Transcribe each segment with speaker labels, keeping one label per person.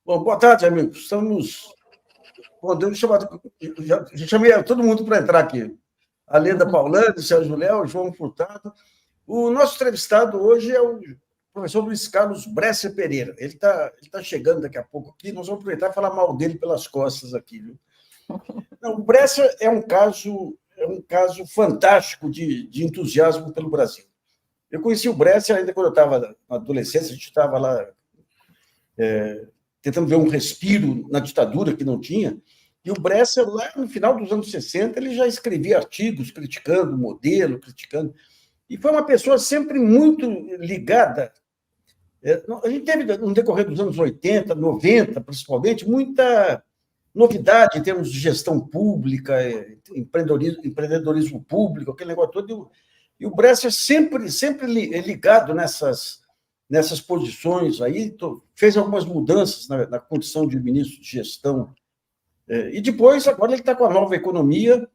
Speaker 1: Bom, boa tarde, amigos. Estamos. Bom, já chamei todo mundo para entrar aqui. A Leda Paulani, Sérgio Léo, João Furtado. O nosso entrevistado hoje é o professor Luiz Carlos Bresser Pereira. Ele tá chegando daqui a pouco aqui. Nós vamos aproveitar e falar mal dele pelas costas aqui. Viu? Não, o Bresser é um caso fantástico de entusiasmo pelo Brasil. Eu conheci o Bresser ainda quando eu estava na adolescência, a gente estava lá tentando ver um respiro na ditadura que não tinha, e o Bresser, lá no final dos anos 60, ele já escrevia artigos criticando o modelo, e foi uma pessoa sempre muito ligada. A gente teve, no decorrer dos anos 80, 90, principalmente, muita novidade em termos de gestão pública, empreendedorismo público, aquele negócio todo, e o Bresser sempre ligado nessas posições aí, fez algumas mudanças na condição de ministro de gestão. E depois, agora, ele está com a nova economia,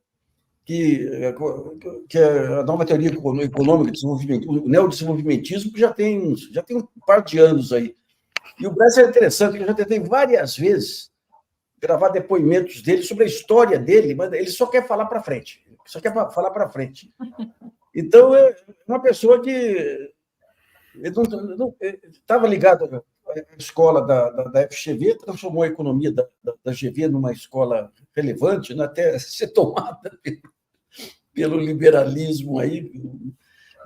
Speaker 1: que é a nova teoria econômica de desenvolvimento, o neodesenvolvimentismo, que já tem um par de anos aí. E o Bresser é interessante, porque eu já tentei várias vezes gravar depoimentos dele sobre a história dele, mas ele só quer falar para frente. Então, é uma pessoa que estava ligado à escola da FGV, transformou a economia da GV numa escola relevante, né, até ser tomada pelo liberalismo aí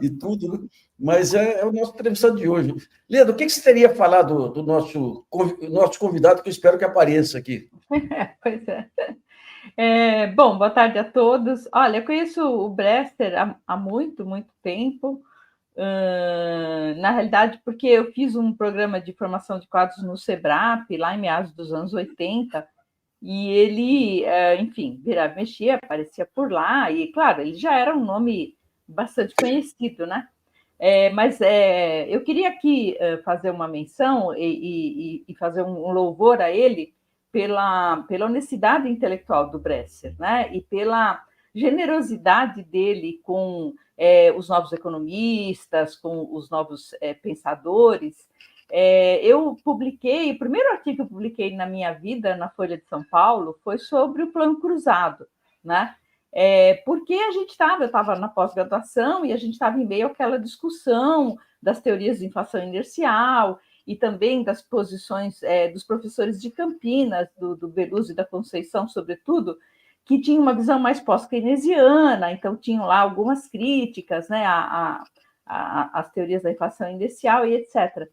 Speaker 1: e tudo, né? Mas é o nosso entrevistado de hoje. Leda, o que você teria falado do nosso convidado, que eu espero que apareça aqui?
Speaker 2: Pois é. Bom, boa tarde a todos. Olha, eu conheço o Bresser há muito, muito tempo. Na realidade, porque eu fiz um programa de formação de quadros no SEBRAP, lá em meados dos anos 80, e ele, enfim, virava, mexia, aparecia por lá, e, claro, ele já era um nome bastante conhecido, né? Mas eu queria aqui fazer uma menção e fazer um louvor a ele pela honestidade intelectual do Bresser, né? E pela generosidade dele com os novos economistas, com os novos pensadores. Eu publiquei, o primeiro artigo que eu publiquei na minha vida, na Folha de São Paulo, foi sobre o Plano Cruzado, né? Porque eu estava na pós-graduação e a gente estava em meio àquela discussão das teorias de inflação inercial e também das posições dos professores de Campinas, do Beluso e da Conceição, sobretudo, que tinham uma visão mais pós-keynesiana, então tinham lá algumas críticas, né, às teorias da inflação inercial e etc.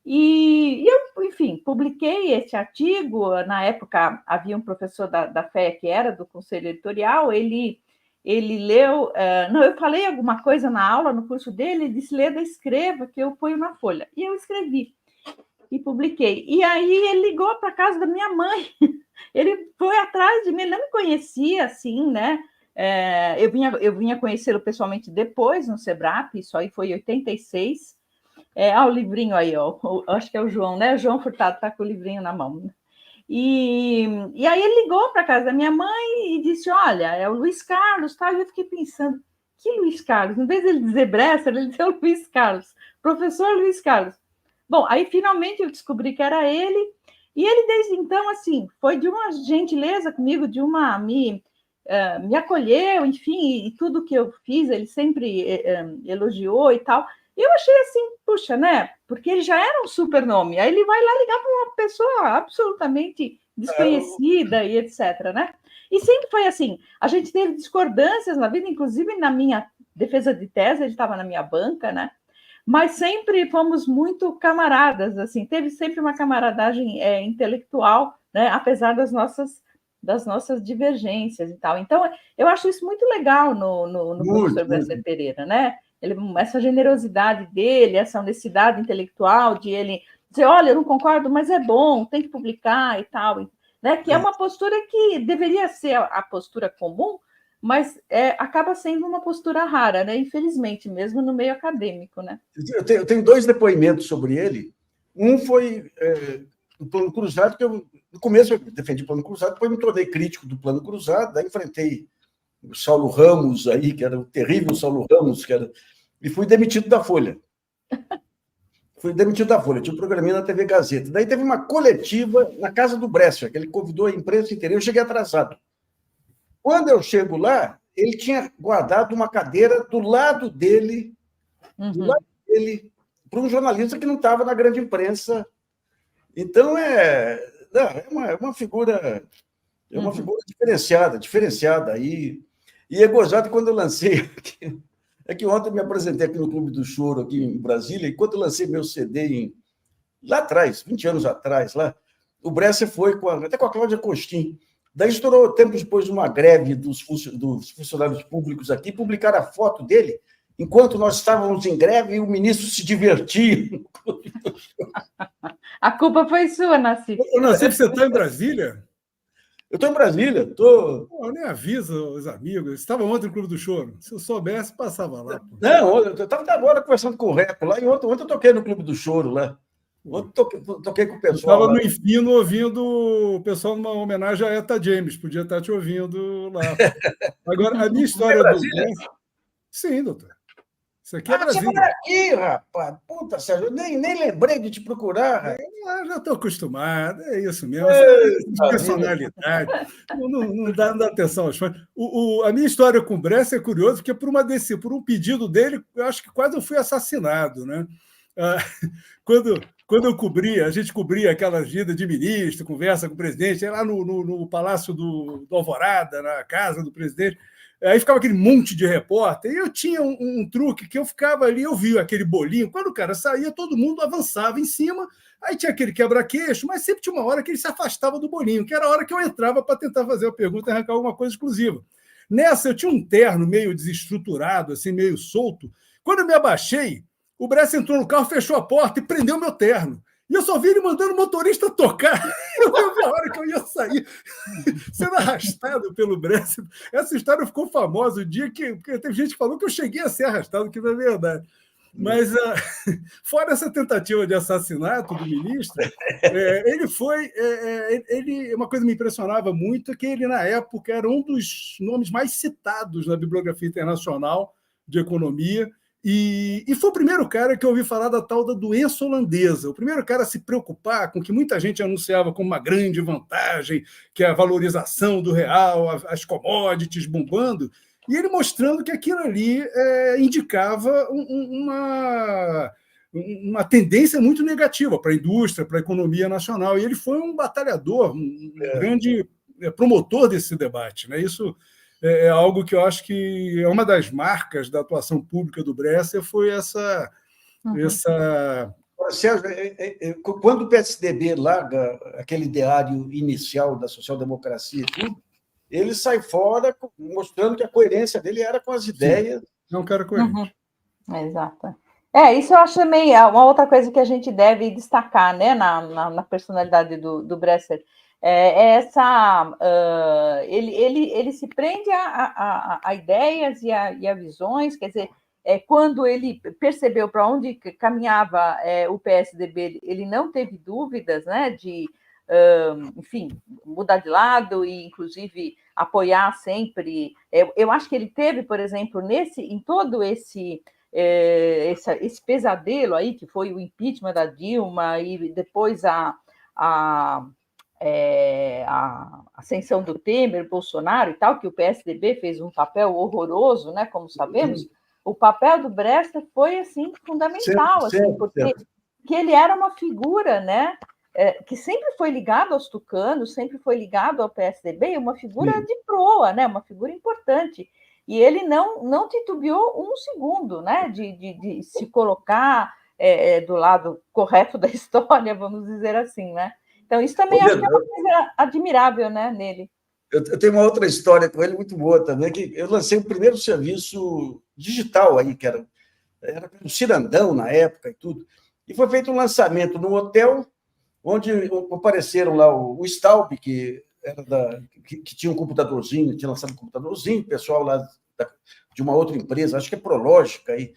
Speaker 2: E eu, enfim, publiquei esse artigo. Na época, havia um professor da FEA, que era do Conselho Editorial, ele leu... não, eu falei alguma coisa na aula, no curso dele, ele disse, Leda, escreva, que eu ponho na folha. E eu escrevi e publiquei. E aí ele ligou para a casa da minha mãe. Ele foi atrás de mim, ele não me conhecia, assim, né? Eu vinha conhecê-lo pessoalmente depois, no SEBRAP, isso aí foi em 86. O livrinho aí, ó, acho que é o João, né? O João Furtado está com o livrinho na mão. E aí ele ligou para a casa da minha mãe e disse, olha, é o Luiz Carlos, tá? E eu fiquei pensando, que Luiz Carlos? Em vez de ele dizer Bresser, ele disse o Luiz Carlos, professor Luiz Carlos. Bom, aí finalmente eu descobri que era ele, e ele desde então, assim, foi de uma gentileza comigo, me acolheu, enfim, e tudo que eu fiz, ele sempre elogiou e tal. E eu achei assim, puxa, né? Porque ele já era um super nome, aí ele vai lá ligar para uma pessoa absolutamente desconhecida e etc, né? E sempre foi assim, a gente teve discordâncias na vida, inclusive na minha defesa de tese, ele estava na minha banca, né? Mas sempre fomos muito camaradas, assim, teve sempre uma camaradagem intelectual, né? Apesar das nossas divergências e tal. Então, eu acho isso muito legal no professor Bresser Pereira, né? Essa generosidade dele, essa honestidade intelectual de ele dizer, olha, eu não concordo, mas é bom, tem que publicar e tal, né? Que é uma postura que deveria ser a postura comum, mas acaba sendo uma postura rara, né? Infelizmente, mesmo no meio acadêmico, né?
Speaker 1: Eu tenho dois depoimentos sobre ele. Um foi do Plano Cruzado, que no começo eu defendi o Plano Cruzado, depois me tornei crítico do Plano Cruzado, daí enfrentei o Saulo Ramos, aí, que era o terrível Saulo Ramos, e fui demitido da Folha. fui demitido da Folha, tinha um programinha na TV Gazeta. Daí teve uma coletiva na casa do Bresser, que ele convidou a imprensa inteira. Eu cheguei atrasado. Quando eu chego lá, ele tinha guardado uma cadeira do lado dele, para um jornalista que não estava na grande imprensa. Então, é uma figura diferenciada. E é gozado quando eu lancei... É que ontem eu me apresentei aqui no Clube do Choro, aqui em Brasília, e quando eu lancei meu CD lá atrás, 20 anos atrás, lá, o Bresser foi até com a Cláudia Costin. Daí estourou tempo depois de uma greve dos funcionários públicos aqui, publicaram a foto dele enquanto nós estávamos em greve e o ministro se divertia.
Speaker 2: A culpa foi sua, Nassif.
Speaker 3: Ô, Nassif, você está em Brasília?
Speaker 1: Eu estou em Brasília, estou...
Speaker 3: Pô, nem avisa os amigos. Estava ontem no Clube do Choro. Se eu soubesse, passava lá. Pô.
Speaker 1: Não, eu estava até agora conversando com o Reco lá, e ontem eu toquei no Clube do Choro lá. Ontem toquei com o pessoal.
Speaker 3: Estava no Infino ouvindo o pessoal numa homenagem a Etta James. Podia estar te ouvindo lá. Agora, a minha história do... Sim, doutor. Isso aqui é Brasília.
Speaker 1: Você mora aqui, rapaz. Puta, Sérgio, eu nem lembrei de te procurar.
Speaker 3: Já estou acostumado, é isso mesmo. Personalidade. Não dá atenção aos fãs. A minha história com o Bresser é curiosa, porque por um pedido dele, eu acho que quase eu fui assassinado, né? Quando eu cobria, a gente cobria aquela vida de ministro, conversa com o presidente, lá no Palácio do Alvorada, na casa do presidente. Aí ficava aquele monte de repórter, e eu tinha um truque que eu ficava ali, eu via aquele bolinho, quando o cara saía, todo mundo avançava em cima, aí tinha aquele quebra-queixo, mas sempre tinha uma hora que ele se afastava do bolinho, que era a hora que eu entrava para tentar fazer a pergunta e arrancar alguma coisa exclusiva. Nessa, eu tinha um terno meio desestruturado, assim, meio solto. Quando eu me abaixei, o Bresser entrou no carro, fechou a porta e prendeu meu terno. E eu só vi ele mandando o motorista tocar. Eu vi a hora que eu ia sair, sendo arrastado pelo Bresser. Essa história ficou famosa o dia porque teve gente que falou que eu cheguei a ser arrastado, que não é verdade. Mas, fora essa tentativa de assassinato do ministro, ele foi... uma coisa que me impressionava muito é que ele, na época, era um dos nomes mais citados na bibliografia internacional de economia. E foi o primeiro cara que eu ouvi falar da tal da doença holandesa, o primeiro cara a se preocupar com o que muita gente anunciava como uma grande vantagem, que é a valorização do real, as commodities bombando, e ele mostrando que aquilo ali indicava uma tendência muito negativa para a indústria, para a economia nacional. E ele foi um batalhador, um grande promotor desse debate, né? Isso é algo que eu acho que é uma das marcas da atuação pública do Bresser, foi essa...
Speaker 1: Sérgio, quando o PSDB larga aquele ideário inicial da social-democracia e tudo, ele sai fora mostrando que a coerência dele era com as ideias.
Speaker 3: É um cara coerente.
Speaker 2: Exato. Isso eu acho também uma outra coisa que a gente deve destacar, né, na personalidade do Bresser. Ele se prende a ideias e a visões, quer dizer, quando ele percebeu para onde caminhava o PSDB, ele não teve dúvidas, né, de, enfim, mudar de lado e, inclusive, apoiar sempre. Eu acho que ele teve, por exemplo, em todo esse pesadelo aí, que foi o impeachment da Dilma e depois a ascensão do Temer, Bolsonaro e tal, que o PSDB fez um papel horroroso, né, como sabemos, o papel do Bresser foi, assim, fundamental, assim, porque que ele era uma figura, né, que sempre foi ligado aos tucanos, sempre foi ligado ao PSDB, uma figura de proa, né, uma figura importante, e ele não titubeou um segundo, né, de se colocar do lado correto da história, vamos dizer assim, né. Então, isso também acho que é uma coisa admirável, né, nele.
Speaker 1: Eu tenho uma outra história com ele muito boa também, que eu lancei o primeiro serviço digital aí, que era pelo Cirandão na época e tudo, e foi feito um lançamento no hotel, onde apareceram lá o Staub, que tinha um computadorzinho, tinha lançado um computadorzinho, o pessoal lá de uma outra empresa, acho que é Prológica, aí.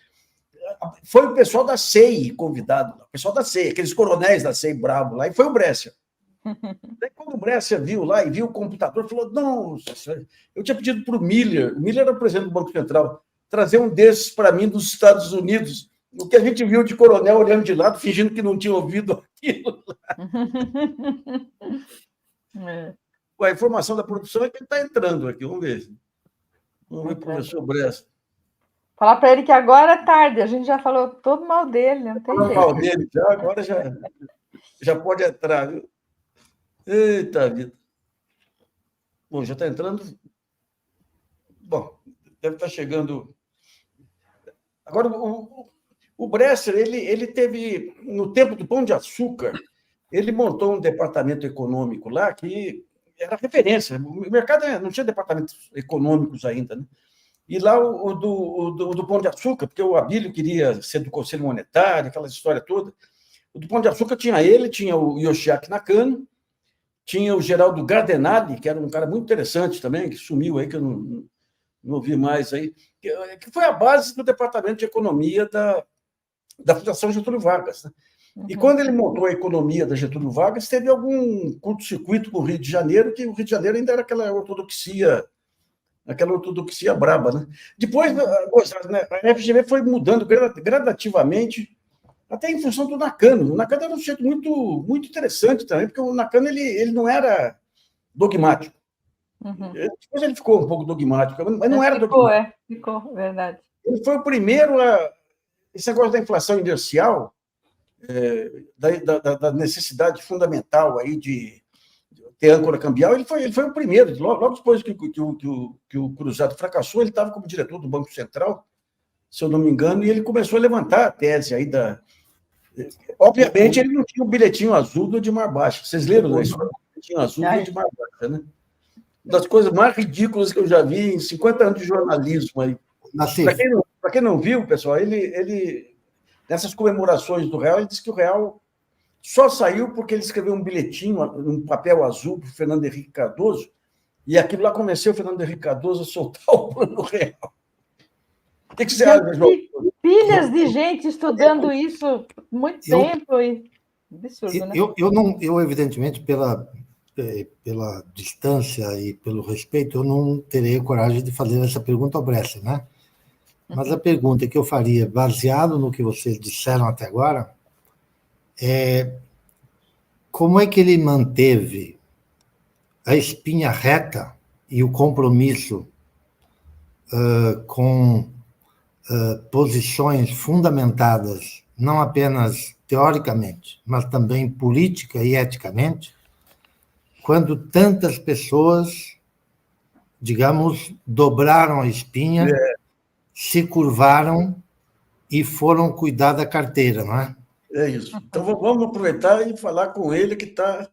Speaker 1: Foi o pessoal da SEI convidado, o pessoal da SEI, aqueles coronéis da SEI bravo lá, e foi o Bresser. Daí, quando o Bresser viu lá e viu o computador, falou: nossa, eu tinha pedido para o Miller era o presidente do Banco Central, trazer um desses para mim dos Estados Unidos. o que a gente viu de coronel olhando de lado, fingindo que não tinha ouvido aquilo. A informação da produção é que ele está entrando aqui, vamos ver. Vamos ver, professor Bressa.
Speaker 2: Falar para ele que agora é tarde, a gente já falou todo mal dele, não tem jeito.
Speaker 1: Mal dele, já, agora já pode entrar, viu? Eita vida. Bom, já está entrando. Bom, deve estar chegando. Agora, o Bresser, ele teve, no tempo do Pão de Açúcar, ele montou um departamento econômico lá que era referência. O mercado não tinha departamentos econômicos ainda, né? E lá o do Pão de Açúcar, porque o Abílio queria ser do Conselho Monetário, aquela história toda. O do Pão de Açúcar tinha ele, tinha o Yoshiaki Nakano, tinha o Geraldo Gardenali, que era um cara muito interessante também, que sumiu aí, que eu não vi mais aí, que foi a base do Departamento de Economia da Fundação Getúlio Vargas, né? E quando ele montou a economia da Getúlio Vargas, teve algum curto-circuito com o Rio de Janeiro, que o Rio de Janeiro ainda era aquela ortodoxia braba, né? Depois, a FGV foi mudando gradativamente, até em função do Nakano. O Nakano era um sujeito muito, muito interessante também, porque o Nakano ele não era dogmático. Depois ele ficou um pouco dogmático, mas não era dogmático.
Speaker 2: Ficou, verdade.
Speaker 1: Ele foi o primeiro a... Esse negócio da inflação inercial, da necessidade fundamental aí de ter âncora cambial, ele foi o primeiro. Logo depois que o Cruzado fracassou, ele estava como diretor do Banco Central, se eu não me engano, e ele começou a levantar a tese aí da... Obviamente, ele não tinha o bilhetinho azul do Edmar Baixa. Vocês leram isso? O bilhetinho azul do Edmar Baixa, né? Uma das coisas mais ridículas que eu já vi em 50 anos de jornalismo aí. Para quem não viu, pessoal, ele nessas comemorações do Real, ele disse que o Real só saiu porque ele escreveu um bilhetinho, um papel azul para o Fernando Henrique Cardoso, e aquilo lá convenceu o Fernando Henrique Cardoso a soltar o Plano Real. O que você acha, João?
Speaker 2: Pilhas de gente estudando isso muito tempo. Absurdo, né?
Speaker 4: Eu, evidentemente, pela distância e pelo respeito, eu não terei coragem de fazer essa pergunta ao Bresser, né? Mas a pergunta que eu faria, baseado no que vocês disseram até agora, é como é que ele manteve a espinha reta e o compromisso com posições fundamentadas, não apenas teoricamente, mas também política e eticamente, quando tantas pessoas, digamos, dobraram a espinha, se curvaram e foram cuidar da carteira, não é?
Speaker 1: É isso. Então, vamos aproveitar e falar com ele que está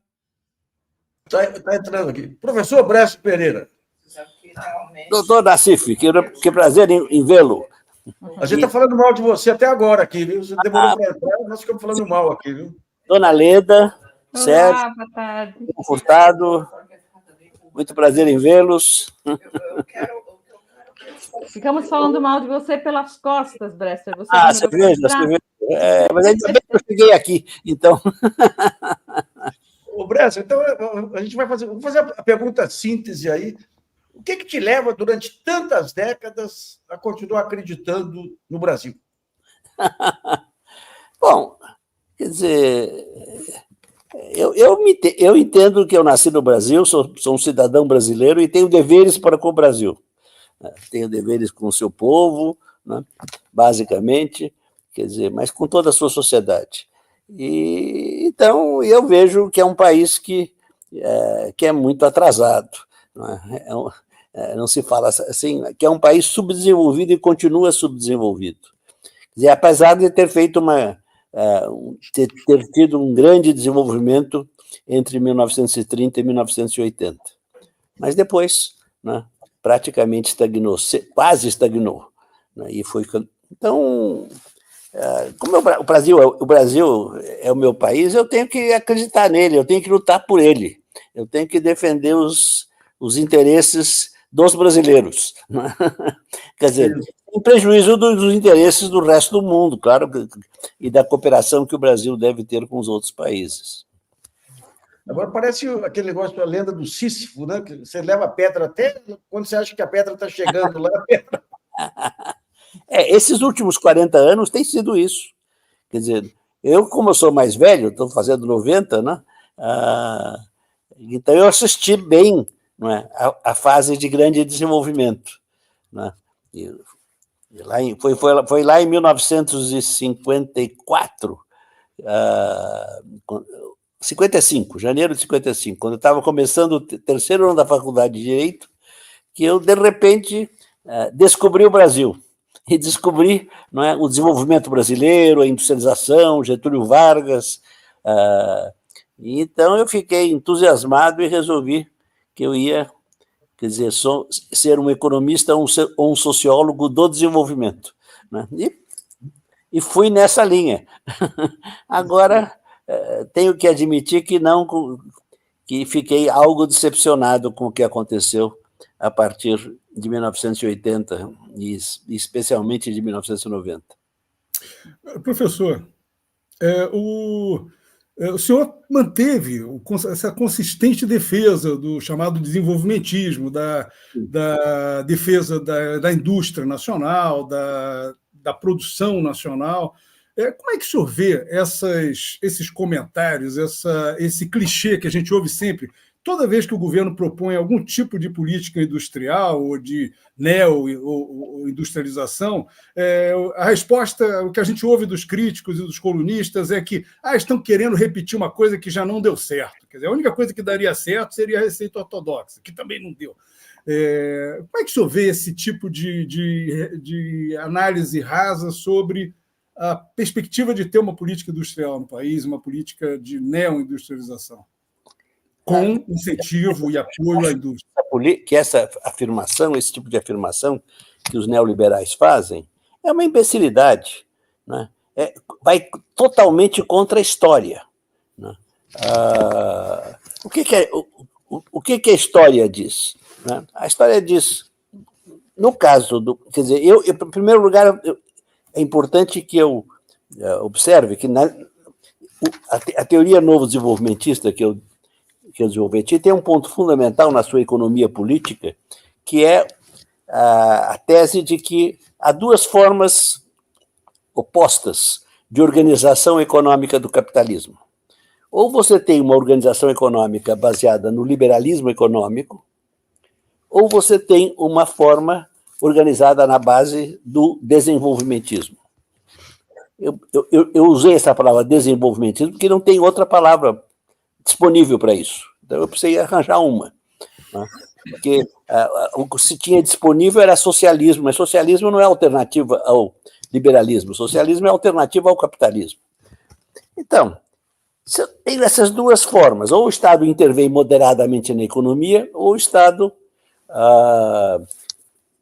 Speaker 1: entrando aqui. Professor Bresser Pereira.
Speaker 5: Doutor Nassif, que prazer em vê-lo.
Speaker 1: A gente está falando mal de você até agora aqui, viu? Você demorou para entrar, nós ficamos falando mal aqui, viu?
Speaker 5: Dona Leda,
Speaker 2: Olá,
Speaker 5: Sérgio,
Speaker 2: boa tarde.
Speaker 5: Furtado, muito prazer em vê-los.
Speaker 2: Ficamos falando mal de você pelas costas, Bresser.
Speaker 5: Cerveja. Mas ainda bem que eu cheguei aqui, então.
Speaker 1: Ô, Bresser, então a gente vamos fazer a pergunta síntese aí. O que te leva, durante tantas décadas, a continuar acreditando no Brasil?
Speaker 5: Bom, quer dizer, eu entendo que eu nasci no Brasil, sou um cidadão brasileiro e tenho deveres para com o Brasil. Tenho deveres com o seu povo, né, basicamente, quer dizer, mas com toda a sua sociedade. E então eu vejo que é um país que é muito atrasado. Não se fala assim, que é um país subdesenvolvido e continua subdesenvolvido. Quer dizer, apesar de ter feito ter tido um grande desenvolvimento entre 1930 e 1980. Mas depois, né, praticamente estagnou, quase estagnou. Né, e foi... Então, como o Brasil é o meu país, eu tenho que acreditar nele, eu tenho que lutar por ele, eu tenho que defender os interesses dos brasileiros, né? Quer dizer, em prejuízo dos interesses do resto do mundo, claro, e da cooperação que o Brasil deve ter com os outros países.
Speaker 1: Agora parece aquele negócio da lenda do Sísifo, né? Que você leva a pedra até quando você acha que a pedra está chegando lá, a pedra...
Speaker 5: Esses últimos 40 anos tem sido isso. Quer dizer, como eu sou mais velho, estou fazendo 90, né? Então eu assisti bem, não é, a fase de grande desenvolvimento. Né? Foi lá em 1954, 55, janeiro de 55, quando eu estava começando o terceiro ano da faculdade de Direito, que eu, de repente, descobri o Brasil. E descobri, não é, o desenvolvimento brasileiro, a industrialização, Getúlio Vargas. Então, eu fiquei entusiasmado e resolvi que eu ia, quer dizer, ser um economista ou um sociólogo do desenvolvimento. Né? E fui nessa linha. Agora, tenho que admitir que fiquei algo decepcionado com o que aconteceu a partir de 1980 e especialmente de 1990.
Speaker 3: Professor, o senhor manteve essa consistente defesa do chamado desenvolvimentismo, da defesa da indústria nacional, da produção nacional. Como é que o senhor vê esses comentários, esse clichê que a gente ouve sempre, toda vez que o governo propõe algum tipo de política industrial ou de neo-industrialização, a resposta, o que a gente ouve dos críticos e dos colunistas é que estão querendo repetir uma coisa que já não deu certo. Quer dizer, a única coisa que daria certo seria a receita ortodoxa, que também não deu. Como é que o senhor vê esse tipo de análise rasa sobre a perspectiva de ter uma política industrial no país, uma política de neo-industrialização, com incentivo e apoio à indústria?
Speaker 5: Que essa afirmação, esse tipo de afirmação que os neoliberais fazem, é uma imbecilidade, né? Vai totalmente contra a história. Né? O que a história diz? Né? A história diz, no caso quer dizer, em primeiro lugar, é importante que eu observe que a teoria novo-desenvolvimentista que eu desenvolvi tem um ponto fundamental na sua economia política, que é a tese de que há duas formas opostas de organização econômica do capitalismo. Ou você tem uma organização econômica baseada no liberalismo econômico, ou você tem uma forma organizada na base do desenvolvimentismo. Eu usei essa palavra desenvolvimentismo porque não tem outra palavra disponível para isso. Então, eu precisei arranjar uma. Né? Porque o que se tinha disponível era socialismo, mas socialismo não é alternativa ao liberalismo, socialismo é alternativa ao capitalismo. Então, tem essas duas formas, ou o Estado intervém moderadamente na economia, ou o Estado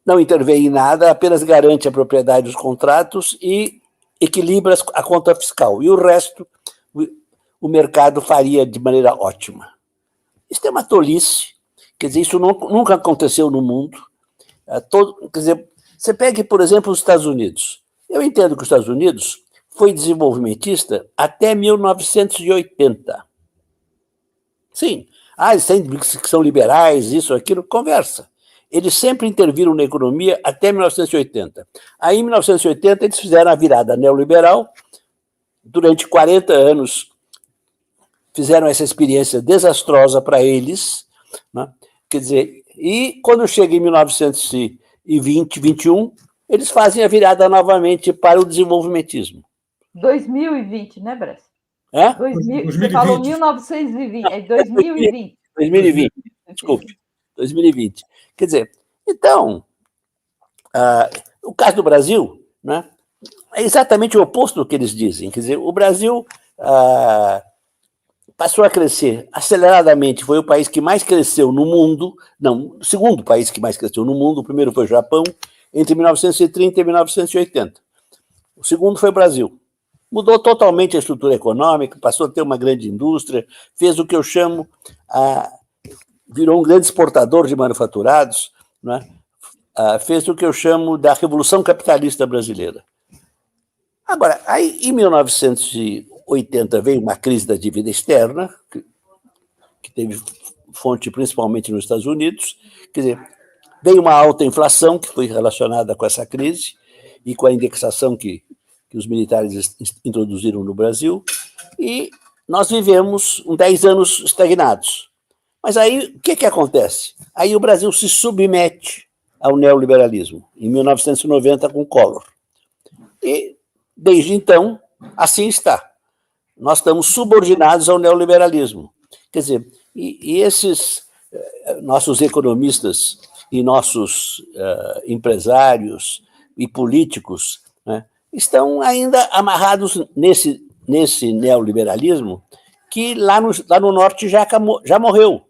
Speaker 5: não intervém em nada, apenas garante a propriedade dos contratos e equilibra a conta fiscal. E o resto, o mercado faria de maneira ótima. Isso é uma tolice. Quer dizer, isso nunca aconteceu no mundo. Quer dizer, você pegue, por exemplo, os Estados Unidos. Eu entendo que os Estados Unidos foi desenvolvimentista até 1980. Sim. Eles são liberais, isso, aquilo, conversa. Eles sempre interviram na economia até 1980. Aí, em 1980, eles fizeram a virada neoliberal. Durante 40 anos, fizeram essa experiência desastrosa para eles. Né? Quer dizer, e quando chega em 1920, 21, eles fazem a virada novamente para o desenvolvimentismo.
Speaker 2: 2020, né, Bressa?
Speaker 3: 2020.
Speaker 2: Você falou 1920, é 2020.
Speaker 5: 2020, desculpe, 2020. Quer dizer, então, o caso do Brasil, né, é exatamente o oposto do que eles dizem. Quer dizer, o Brasil passou a crescer aceleradamente, foi o país que mais cresceu no mundo, não, o segundo país que mais cresceu no mundo, o primeiro foi o Japão, entre 1930 e 1980. O segundo foi o Brasil. Mudou totalmente a estrutura econômica, passou a ter uma grande indústria, fez o que eu chamo, virou um grande exportador de manufaturados, né? Fez o que eu chamo da Revolução Capitalista Brasileira. Agora, aí em 1980 veio uma crise da dívida externa, que teve fonte principalmente nos Estados Unidos, quer dizer, veio uma alta inflação que foi relacionada com essa crise, e com a indexação que os militares introduziram no Brasil, e nós vivemos 10 anos estagnados. Mas aí, o que acontece? Aí o Brasil se submete ao neoliberalismo, em 1990, com Collor. E, desde então, assim está. Nós estamos subordinados ao neoliberalismo. Quer dizer, e esses nossos economistas e nossos empresários e políticos, né, estão ainda amarrados nesse neoliberalismo que lá no norte já morreu.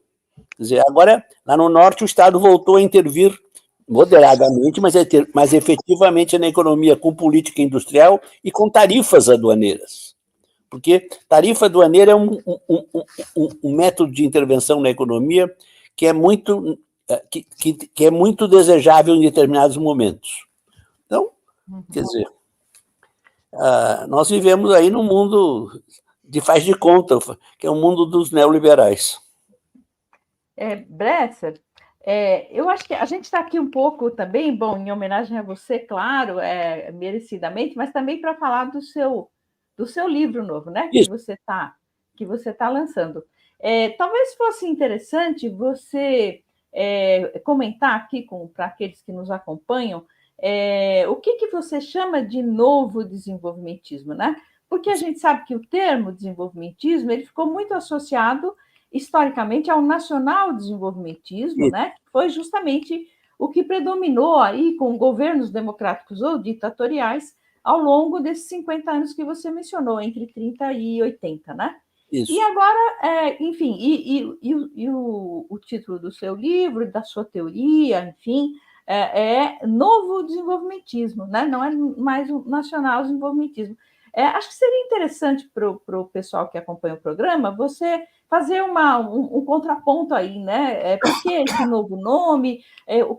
Speaker 5: Quer dizer, agora, lá no norte, o Estado voltou a intervir moderadamente, mas efetivamente na economia, com política industrial e com tarifas aduaneiras. Porque tarifa aduaneira é um método de intervenção na economia que é muito desejável em determinados momentos. Então, quer dizer, nós vivemos aí num mundo de faz de conta, que é o mundo dos neoliberais.
Speaker 2: Bresser, eu acho que a gente está aqui um pouco também, bom, em homenagem a você, claro, merecidamente, mas também para falar do seu livro novo, né? Que você está lançando. Talvez fosse interessante você comentar aqui para aqueles que nos acompanham o que você chama de novo desenvolvimentismo, né? Porque a gente sabe que o termo desenvolvimentismo ele ficou muito associado historicamente ao nacional-desenvolvimentismo, né? Que foi justamente o que predominou aí com governos democráticos ou ditatoriais ao longo desses 50 anos que você mencionou, entre 30 e 80, né? Isso. E agora, enfim, o título do seu livro, da sua teoria, enfim, é novo desenvolvimentismo, né? Não é mais o nacional desenvolvimentismo. Acho que seria interessante para o pessoal que acompanha o programa você fazer um contraponto aí, né? Por que esse novo nome?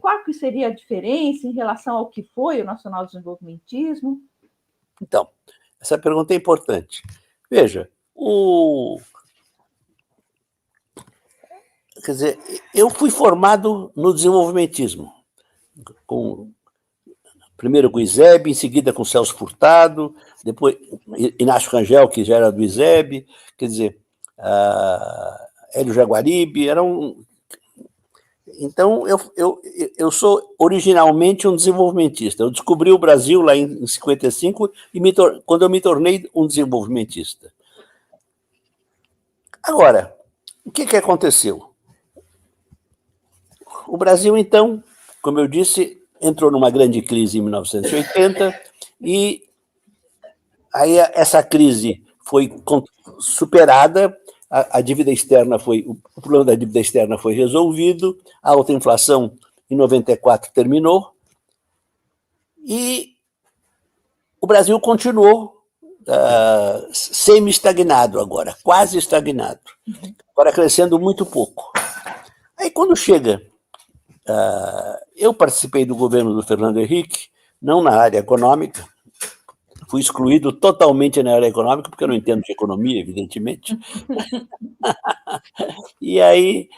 Speaker 2: Qual que seria a diferença em relação ao que foi o nacional desenvolvimentismo?
Speaker 5: Então, essa pergunta é importante. Veja, quer dizer, eu fui formado no desenvolvimentismo, primeiro com o ISEB, em seguida com o Celso Furtado, depois Inácio Rangel, que já era do ISEB, quer dizer, Hélio Jaguaribe, Então, eu sou originalmente um desenvolvimentista. Eu descobri o Brasil lá em 55, quando eu me tornei um desenvolvimentista. Agora, o que aconteceu? O Brasil, então, como eu disse, entrou numa grande crise em 1980, e aí essa crise foi superada, a dívida externa o problema da dívida externa foi resolvido, a alta inflação em 94 terminou, e o Brasil continuou semi-estagnado agora, quase estagnado, agora crescendo muito pouco. Aí quando chega, eu participei do governo do Fernando Henrique, não na área econômica, fui excluído totalmente na área econômica, porque eu não entendo de economia, evidentemente. E aí,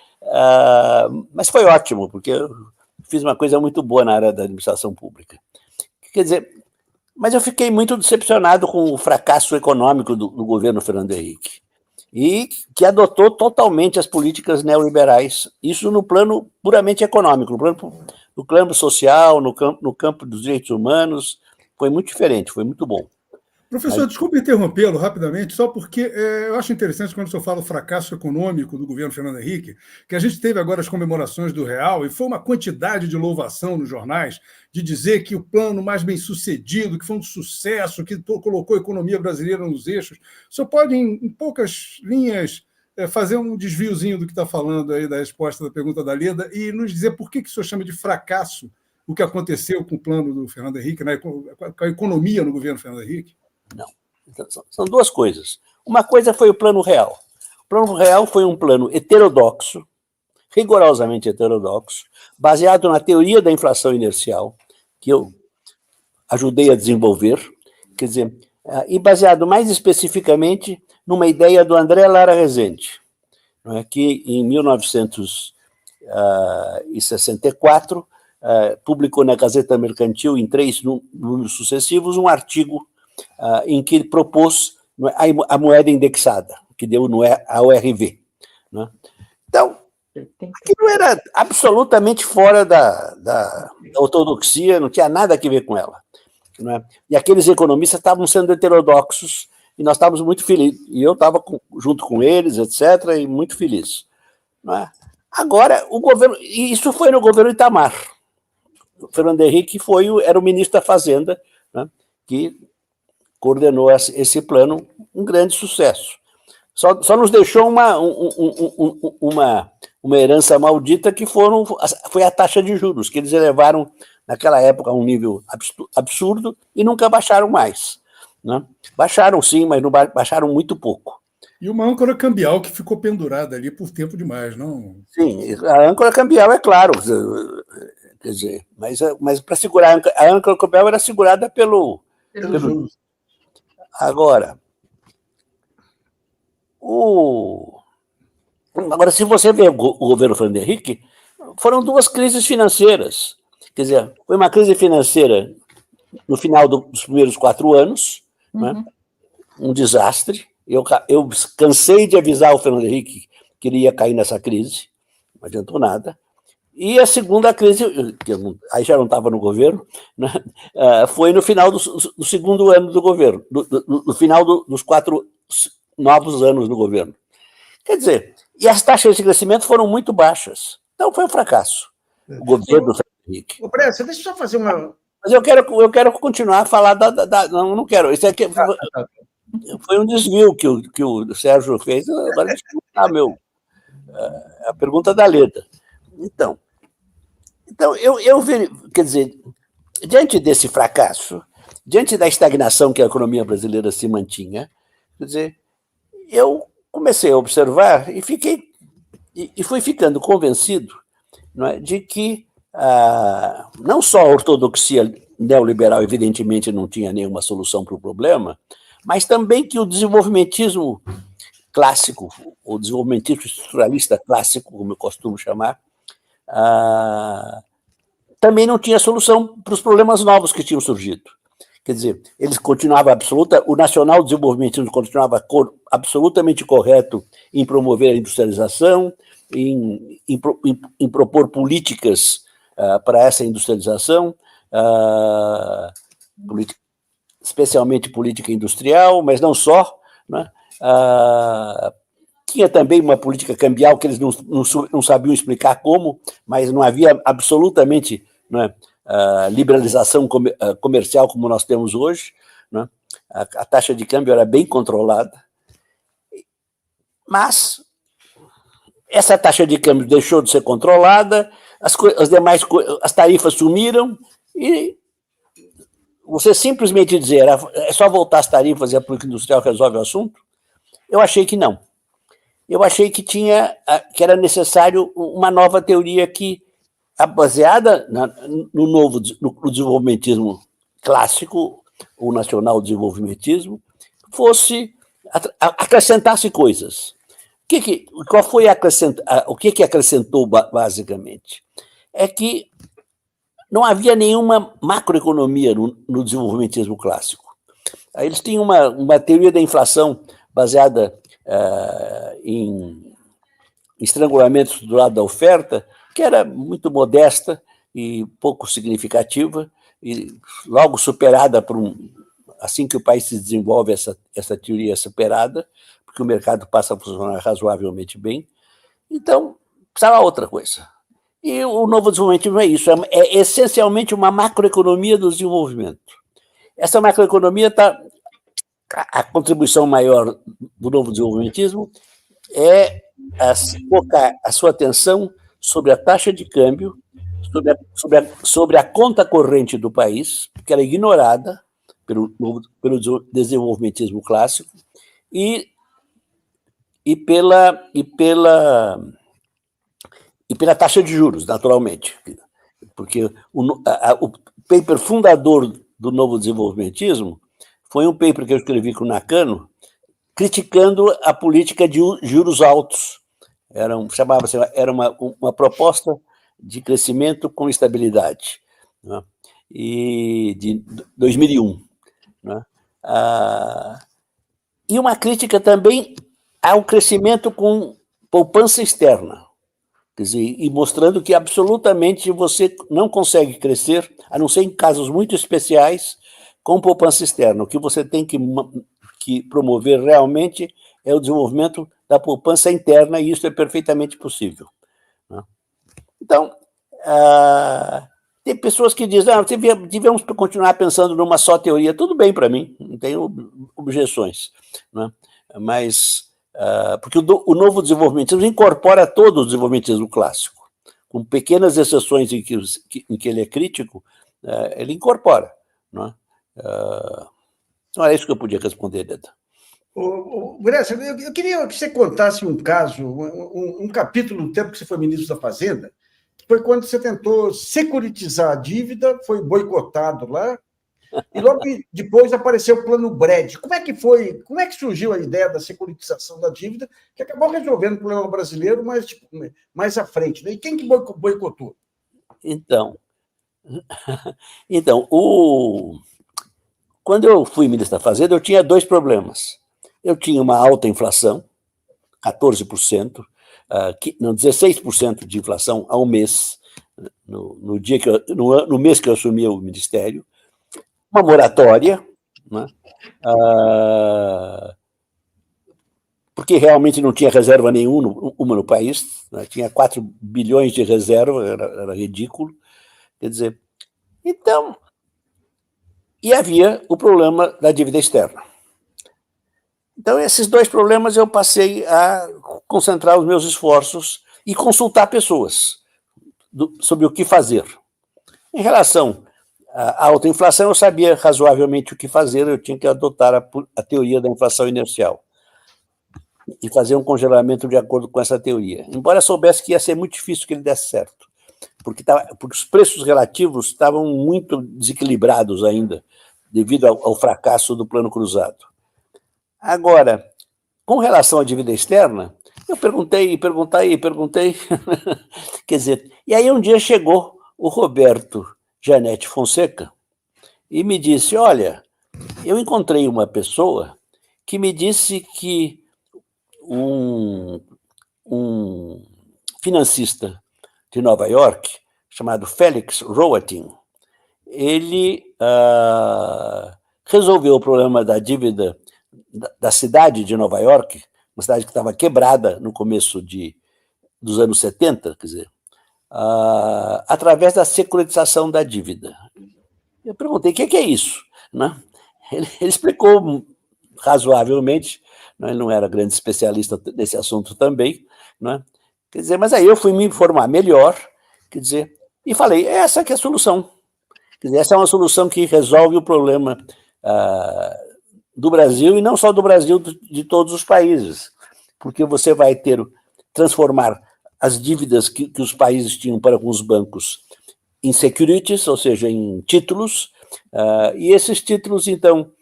Speaker 5: mas foi ótimo, porque eu fiz uma coisa muito boa na área da administração pública. Quer dizer, mas eu fiquei muito decepcionado com o fracasso econômico do governo Fernando Henrique, e que adotou totalmente as políticas neoliberais, isso no plano puramente econômico, no plano social, no campo dos direitos humanos. Foi muito diferente, foi muito bom.
Speaker 3: Professor, desculpe interrompê-lo rapidamente, só porque eu acho interessante quando o senhor fala o fracasso econômico do governo Fernando Henrique, que a gente teve agora as comemorações do Real, e foi uma quantidade de louvação nos jornais, de dizer que o plano mais bem-sucedido, que foi um sucesso, que colocou a economia brasileira nos eixos. O senhor pode, em poucas linhas, fazer um desviozinho do que está falando aí da resposta da pergunta da Leda e nos dizer por que o senhor chama de fracasso o que aconteceu com o plano do Fernando Henrique, né, com a economia no governo Fernando Henrique?
Speaker 5: Não. Então, são duas coisas. Uma coisa foi o Plano Real. O Plano Real foi um plano heterodoxo, rigorosamente heterodoxo, baseado na teoria da inflação inercial, que eu ajudei a desenvolver, quer dizer, e baseado mais especificamente numa ideia do André Lara Rezende, que em 1964 publicou na Gazeta Mercantil, em 3 números sucessivos, um artigo em que ele propôs a moeda indexada, que deu a URV. Né? Então, aquilo era absolutamente fora da ortodoxia, não tinha nada a ver com ela. Né? E aqueles economistas estavam sendo heterodoxos, e nós estávamos muito felizes. E eu estava junto com eles, etc., e muito feliz. Né? Agora, o governo... E isso foi no governo Itamar. O Fernando Henrique era o ministro da Fazenda, né, que coordenou esse plano, um grande sucesso. Só nos deixou uma herança maldita, que foi a taxa de juros, que eles elevaram naquela época a um nível absurdo e nunca baixaram mais. Né? Baixaram sim, mas não baixaram muito pouco.
Speaker 3: E uma âncora cambial que ficou pendurada ali por tempo demais, não?
Speaker 5: Sim, a âncora cambial, é claro. Quer dizer, mas para segurar a âncora cambial era segurada pelo juros. Agora, se você ver o governo Fernando Henrique, foram 2 crises financeiras. Quer dizer, foi uma crise financeira no final dos primeiros 4 anos, né? Um desastre. Eu cansei de avisar o Fernando Henrique que ele ia cair nessa crise, não adiantou nada. E a segunda crise, que aí já não estava no governo, né? Foi no final do segundo ano do governo, no final dos 4 novos anos do governo. Quer dizer, e as taxas de crescimento foram muito baixas. Então foi um fracasso. O governo do Fernando Henrique.
Speaker 1: Bressa, deixa eu só fazer uma...
Speaker 5: Mas eu quero continuar a falar não quero. Isso aqui foi um desvio que o Sérgio fez. Agora deixa eu contar a pergunta da Leda. Então quer dizer, diante desse fracasso, diante da estagnação que a economia brasileira se mantinha, quer dizer, eu comecei a observar e fui ficando convencido, não é, de que não só a ortodoxia neoliberal, evidentemente, não tinha nenhuma solução para o problema, mas também que o desenvolvimentismo clássico, o desenvolvimentismo estruturalista clássico, como eu costumo chamar, também não tinha solução para os problemas novos que tinham surgido. Quer dizer, eles continuavam o nacional desenvolvimentismo continuava absolutamente correto em promover a industrialização, em propor políticas para essa industrialização, especialmente política industrial, mas não só, né? Tinha também uma política cambial que eles não sabiam explicar como, mas não havia absolutamente, né, liberalização comercial como nós temos hoje. Né? A taxa de câmbio era bem controlada. Mas essa taxa de câmbio deixou de ser controlada, as tarifas sumiram, e você simplesmente dizer é só voltar as tarifas e a política industrial resolve o assunto, eu achei que não. Eu achei que era necessário uma nova teoria que, baseada no desenvolvimentismo clássico, o nacional desenvolvimentismo, acrescentasse coisas. O que acrescentou basicamente? É que não havia nenhuma macroeconomia no desenvolvimentismo clássico. Eles tinham uma teoria da inflação baseada em estrangulamentos do lado da oferta, que era muito modesta e pouco significativa, e logo superada assim que o país se desenvolve, essa teoria é superada, porque o mercado passa a funcionar razoavelmente bem. Então, precisava outra coisa. E o novo desenvolvimentismo é isso, é essencialmente uma macroeconomia do desenvolvimento. Essa macroeconomia a contribuição maior do novo desenvolvimentismo é focar a sua atenção sobre a taxa de câmbio, sobre a conta corrente do país, que era ignorada pelo desenvolvimentismo clássico, e pela taxa de juros, naturalmente. Porque o paper fundador do novo desenvolvimentismo foi um paper que eu escrevi com o Nakano, criticando a política de juros altos. Era uma proposta de Crescimento com Estabilidade, né? E de 2001. Né? E uma crítica também ao crescimento com poupança externa. Quer dizer, e mostrando que absolutamente você não consegue crescer, a não ser em casos muito especiais, com poupança externa. O que você tem que promover realmente é o desenvolvimento da poupança interna, e isso é perfeitamente possível. Né? Então, tem pessoas que dizem, devemos continuar pensando numa só teoria. Tudo bem para mim, não tenho objeções. Né? Mas, porque o novo desenvolvimentismo incorpora todo o desenvolvimentismo clássico, com pequenas exceções em que ele é crítico, ele incorpora. Né? Então, é isso que eu podia responder, Deda.
Speaker 1: Bresser, eu queria que você contasse um caso, um capítulo do tempo que você foi ministro da Fazenda, que foi quando você tentou securitizar a dívida, foi boicotado lá, e logo depois apareceu o Plano Brad. Como é que foi? Como é que surgiu a ideia da securitização da dívida, que acabou resolvendo o problema brasileiro, mas mais à frente, né? E quem que boicotou?
Speaker 5: Então, quando eu fui ministro da Fazenda, eu tinha dois problemas. Eu tinha uma alta inflação, 14%, não, 16% de inflação ao mês, no mês que eu assumi o ministério, uma moratória, né? Porque realmente não tinha reserva nenhuma no país, né? Tinha 4 bilhões de reserva, era ridículo. Quer dizer, então, e havia o problema da dívida externa. Então, esses dois problemas eu passei a concentrar os meus esforços e consultar pessoas sobre o que fazer. Em relação à alta inflação, eu sabia razoavelmente o que fazer, eu tinha que adotar a teoria da inflação inercial e fazer um congelamento de acordo com essa teoria. Embora eu soubesse que ia ser muito difícil que ele desse certo, porque os preços relativos estavam muito desequilibrados ainda, devido ao fracasso do Plano Cruzado. Agora, com relação à dívida externa, eu perguntei, quer dizer, e aí um dia chegou o Roberto Janete Fonseca e me disse, olha, eu encontrei uma pessoa que me disse que um financista de Nova York, chamado Felix Rohatyn, ele resolveu o problema da dívida da cidade de Nova York, uma cidade que estava quebrada no começo dos anos 70, quer dizer, através da securitização da dívida. Eu perguntei, o que é isso? Né? Ele explicou razoavelmente, né? Ele não era grande especialista nesse assunto também, né? Quer dizer, mas aí eu fui me informar melhor, quer dizer, e falei, essa que é a solução. Quer dizer, essa é uma solução que resolve o problema do Brasil, e não só do Brasil, de todos os países, porque você vai transformar as dívidas que os países tinham para com os bancos em securities, ou seja, em títulos, e esses títulos, então,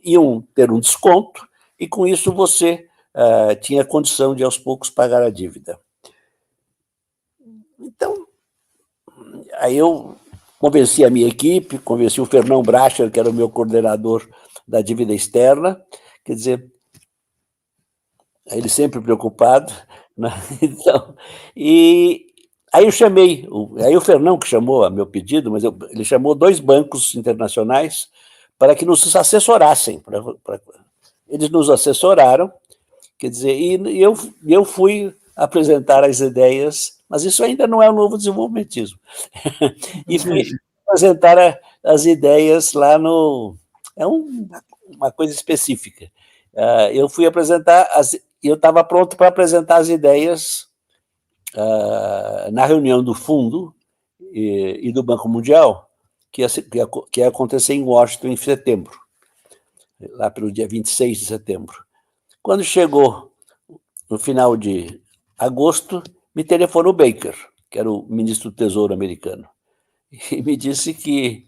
Speaker 5: iam ter um desconto, e com isso você tinha condição de, aos poucos, pagar a dívida. Então, aí eu convenci a minha equipe, convenci o Fernão Bracher, que era o meu coordenador da dívida externa, quer dizer, ele sempre preocupado, né? Então, e aí eu chamei, aí o Fernão que chamou a meu pedido, mas ele chamou 2 bancos internacionais para que nos assessorassem. Eles nos assessoraram, quer dizer, e eu fui apresentar as ideias, mas isso ainda não é o novo desenvolvimentismo. E fui apresentar as ideias lá no... É uma coisa específica. Eu fui apresentar, eu estava pronto para apresentar as ideias na reunião do Fundo e do Banco Mundial, que ia acontecer em Washington em setembro, lá pelo dia 26 de setembro. Quando chegou no final de agosto, me telefonou Baker, que era o ministro do Tesouro americano, e me disse que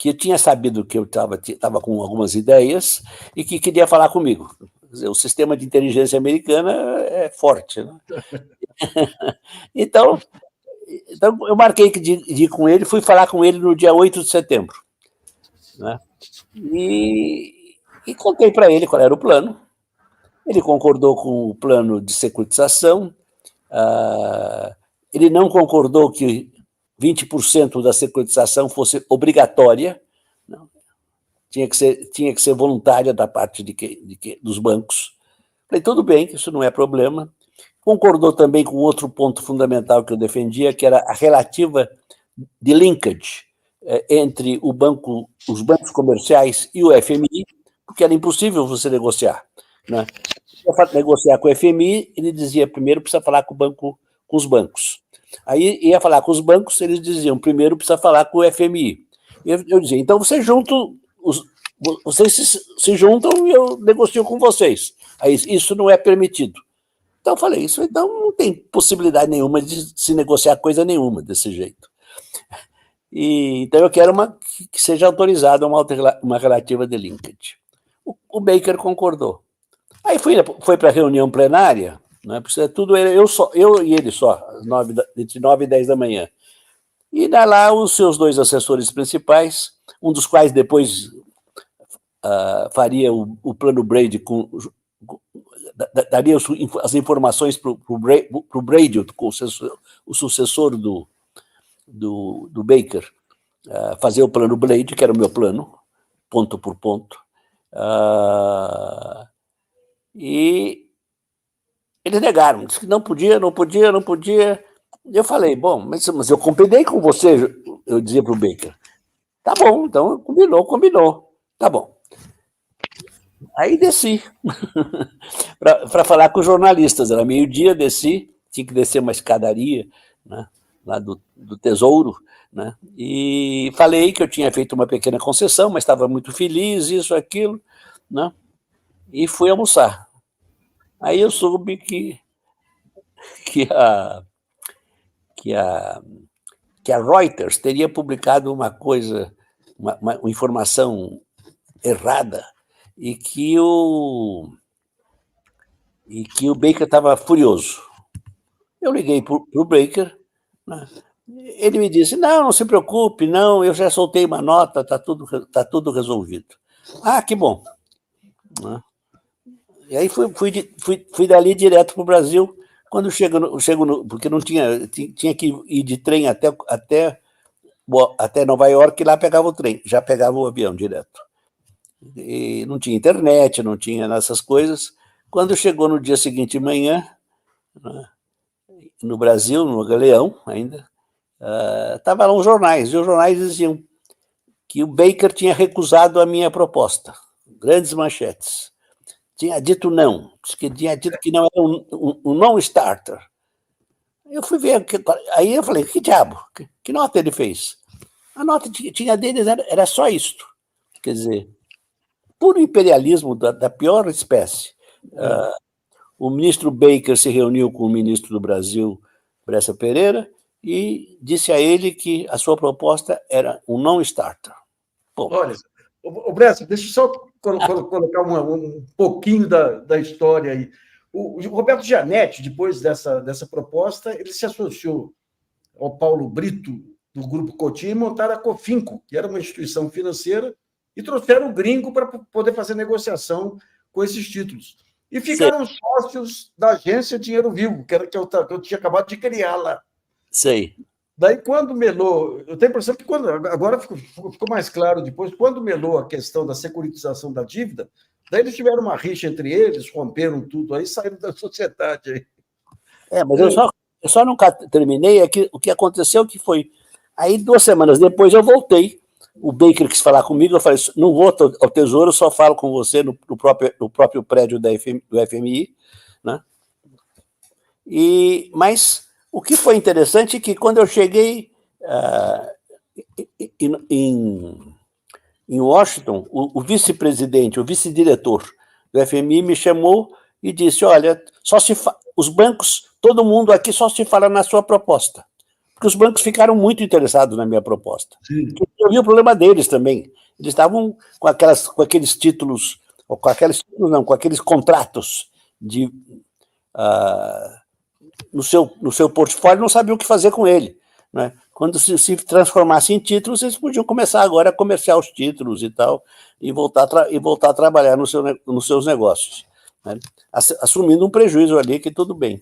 Speaker 5: eu tinha sabido que eu estava com algumas ideias e que queria falar comigo. Quer dizer, o sistema de inteligência americana é forte, né? Então, Então, eu marquei de ir com ele, fui falar com ele no dia 8 de setembro. Né? E contei para ele qual era o plano. Ele concordou com o plano de securitização. Ele não concordou que 20% da securitização fosse obrigatória. Não. Tinha que ser voluntária da parte dos bancos. Falei, tudo bem, que isso não é problema. Concordou também com outro ponto fundamental que eu defendia, que era a relativa de linkage entre os bancos comerciais e o FMI, porque era impossível você negociar. Né? Para negociar com o FMI, ele dizia, primeiro precisa falar com os bancos. Aí ia falar com os bancos, eles diziam, primeiro precisa falar com o FMI. Eu dizia, então vocês se juntam e eu negocio com vocês. Aí, isso não é permitido. Então eu falei, isso então não tem possibilidade nenhuma de se negociar coisa nenhuma desse jeito. Então eu quero que seja autorizada uma relativa de linkage. O Baker concordou. Aí foi para a reunião plenária, né, porque tudo eu e ele só, entre 9 e 10 da manhã. E lá os seus 2 assessores principais, um dos quais depois faria o plano Brady, daria as informações para o Brady, o sucessor do Baker, fazer o plano Brady, que era o meu plano, ponto por ponto. E eles negaram, disse que não podia. Eu falei, bom, mas eu combinei com você, eu dizia para o Baker. Tá bom, então combinou. Tá bom. Aí desci para falar com os jornalistas. Era meio-dia, desci, tinha que descer uma escadaria, né, lá do Tesouro, né, e falei que eu tinha feito uma pequena concessão, mas estava muito feliz, isso, aquilo, né, e fui almoçar. Aí eu soube que a Reuters teria publicado uma coisa, uma informação errada, e que o Baker estava furioso. Eu liguei para o Baker, né? Ele me disse, não se preocupe, não, eu já soltei uma nota, está tudo resolvido. Ah, que bom. Né? E aí fui dali direto para o Brasil. Quando chego porque não tinha que ir de trem até Nova York, e lá pegava o trem, já pegava o avião direto. E não tinha internet, não tinha essas coisas. Quando chegou no dia seguinte de manhã, né, no Brasil, no Galeão ainda, estavam lá os jornais, e os jornais diziam que o Baker tinha recusado a minha proposta. Grandes manchetes. Tinha dito não, tinha dito que não era um non-starter. Eu fui ver, aí eu falei, que diabo, que nota ele fez? A nota tinha deles era só isto. Quer dizer, puro imperialismo da pior espécie. O ministro Baker se reuniu com o ministro do Brasil, Bressa Pereira, e disse a ele que a sua proposta era um non-starter.
Speaker 1: Olha, Bressa, deixa eu só colocar um pouquinho da história aí. O Roberto Gianetti, depois dessa proposta, ele se associou ao Paulo Brito, do Grupo Cotim, e montaram a Cofinco, que era uma instituição financeira, e trouxeram o gringo para poder fazer negociação com esses títulos. E ficaram sócios da agência Dinheiro Vivo, que eu tinha acabado de criar lá.
Speaker 5: Sei.
Speaker 1: Daí, quando melou, eu tenho a impressão que agora ficou mais claro depois, quando melou a questão da securitização da dívida, daí eles tiveram uma rixa entre eles, romperam tudo, aí saíram da sociedade. Aí.
Speaker 5: Mas eu só nunca terminei, o que aconteceu que foi, aí 2 semanas depois eu voltei, o Baker quis falar comigo, eu falei, não vou ao Tesouro, eu só falo com você no próprio prédio do FMI, né? Mas o que foi interessante é que quando eu cheguei em Washington, o vice-presidente, o vice-diretor do FMI me chamou e disse, olha, os bancos, todo mundo aqui só se fala na sua proposta. Porque os bancos ficaram muito interessados na minha proposta. Eu vi o problema deles também. Eles estavam com aqueles títulos, ou com aqueles contratos no seu portfólio, não sabiam o que fazer com ele. né? Quando se transformasse em títulos, vocês podiam começar agora a comerciar os títulos e tal, e voltar a trabalhar nos seus negócios, né? Assumindo um prejuízo ali, que tudo bem.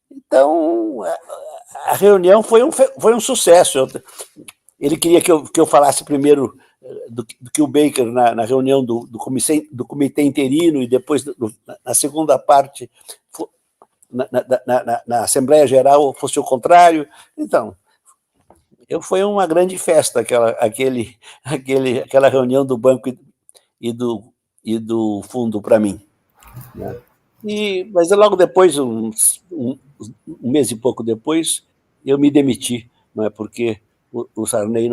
Speaker 5: Então, a reunião foi um sucesso. Ele queria que eu falasse primeiro do que o Baker na reunião do comitê interino, e depois, na segunda parte, na Assembleia Geral, fosse o contrário. Então, foi uma grande festa aquela reunião do banco e do fundo para mim, né? Mas logo depois, um mês e pouco depois, eu me demiti, não é? Porque o Sarney,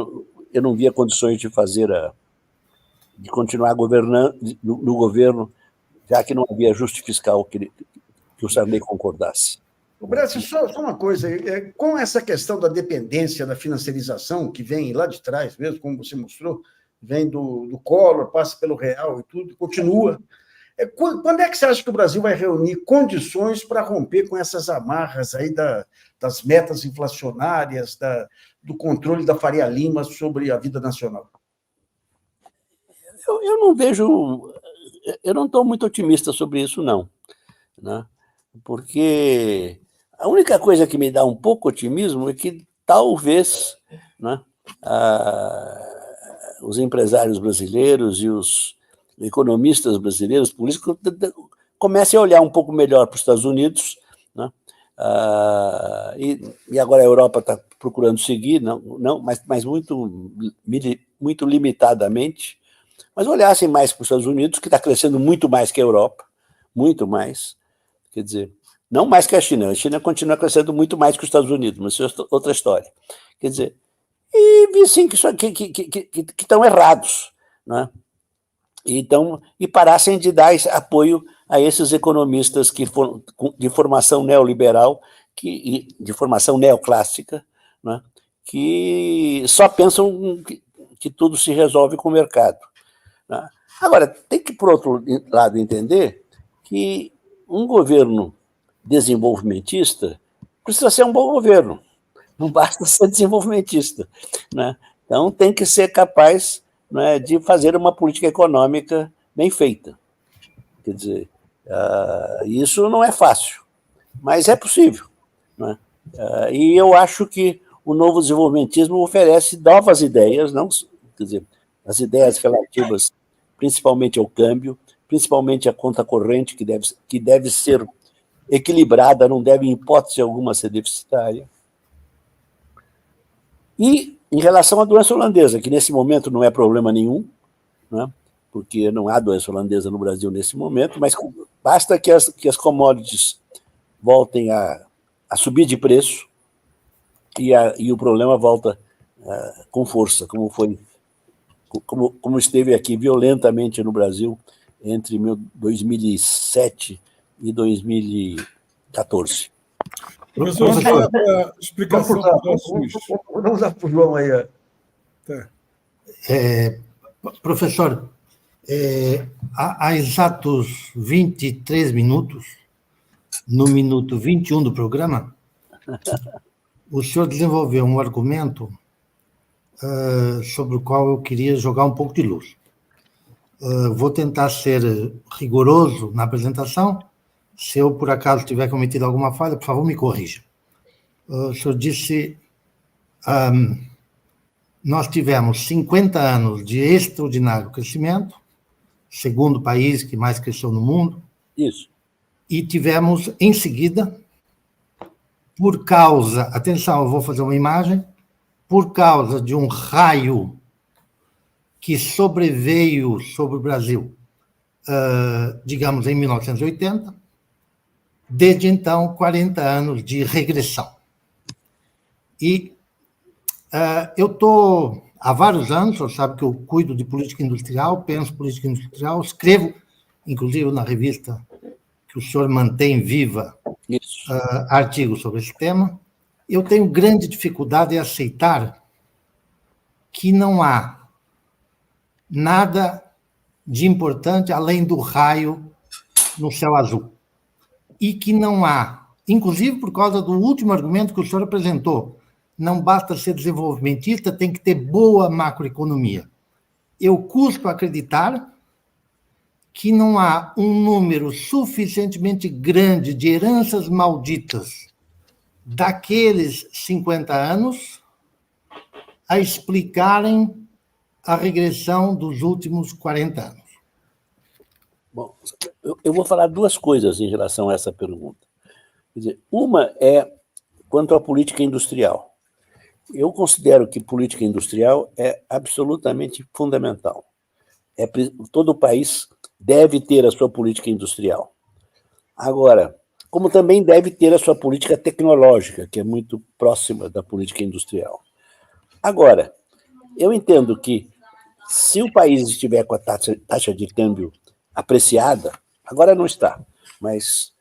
Speaker 5: eu não via condições de de continuar governando no governo, já que não havia ajuste fiscal que o Sarney concordasse.
Speaker 1: O Bresser, só uma coisa, com essa questão da dependência da financiarização, que vem lá de trás mesmo, como você mostrou, vem do Collor, passa pelo Real e tudo, continua. Quando é que você acha que o Brasil vai reunir condições para romper com essas amarras aí das metas inflacionárias, do controle da Faria Lima sobre a vida nacional?
Speaker 5: Eu não vejo... Eu não estou muito otimista sobre isso, não, né? Porque a única coisa que me dá um pouco otimismo é que talvez, né, os empresários brasileiros e os economistas brasileiros, políticos, comecem a olhar um pouco melhor para os Estados Unidos, né? E agora a Europa está procurando seguir, mas muito limitadamente, mas olhassem mais para os Estados Unidos, que está crescendo muito mais que a Europa, muito mais. Quer dizer, não mais que a China continua crescendo muito mais que os Estados Unidos, mas isso é outra história. Quer dizer, e vi sim que estão errados, né? Então, e parassem de dar apoio a esses economistas de formação neoliberal, de formação neoclássica, né? Que só pensam que tudo se resolve com o mercado, né? Agora, tem que, por outro lado, entender que um governo desenvolvimentista precisa ser um bom governo, não basta ser desenvolvimentista, né? Então, tem que ser capaz, né, de fazer uma política econômica bem feita. Quer dizer, isso não é fácil, mas é possível, né? E eu acho que o novo desenvolvimentismo oferece novas ideias, quer dizer, as ideias relativas principalmente ao câmbio, principalmente à conta corrente, que deve ser equilibrada, não deve, em hipótese alguma, ser deficitária. E em relação à doença holandesa, que nesse momento não é problema nenhum, né, porque não há doença holandesa no Brasil nesse momento, mas basta que as commodities voltem a subir de preço e o problema volta com força, como esteve aqui violentamente no Brasil entre 2007 e 2014.
Speaker 3: Professor, só a explicação dos nossos...
Speaker 1: Vamos dar para o João aí.
Speaker 3: Tá.
Speaker 4: Professor, há exatos 23 minutos, no minuto 21 do programa, o senhor desenvolveu um argumento sobre o qual eu queria jogar um pouco de luz. Vou tentar ser rigoroso na apresentação. Se eu, por acaso, tiver cometido alguma falha, por favor, me corrija. O senhor disse, nós tivemos 50 anos de extraordinário crescimento, segundo país que mais cresceu no mundo.
Speaker 5: Isso.
Speaker 4: E tivemos, em seguida, por causa... Atenção, eu vou fazer uma imagem. Por causa de um raio que sobreveio sobre o Brasil, digamos, em 1980, desde então, 40 anos de regressão. E eu estou, há vários anos, o senhor sabe que eu cuido de política industrial, penso política industrial, escrevo, inclusive na revista que o senhor mantém viva, artigos sobre esse tema. Eu tenho grande dificuldade em aceitar que não há nada de importante além do raio no céu azul. E que não há inclusive por causa do último argumento que o senhor apresentou. Não basta ser desenvolvimentista, tem que ter boa macroeconomia. Eu custo acreditar que não há um número suficientemente grande de heranças malditas daqueles 50 anos a explicarem a regressão dos últimos 40 anos.
Speaker 5: Bom, eu vou falar duas coisas em relação a essa pergunta. Quer dizer, uma é quanto à política industrial. Eu considero que política industrial é absolutamente fundamental. Todo país deve ter a sua política industrial. Agora, como também deve ter a sua política tecnológica, que é muito próxima da política industrial. Agora, eu entendo que se o país estiver com a taxa de câmbio apreciada, agora não está, mas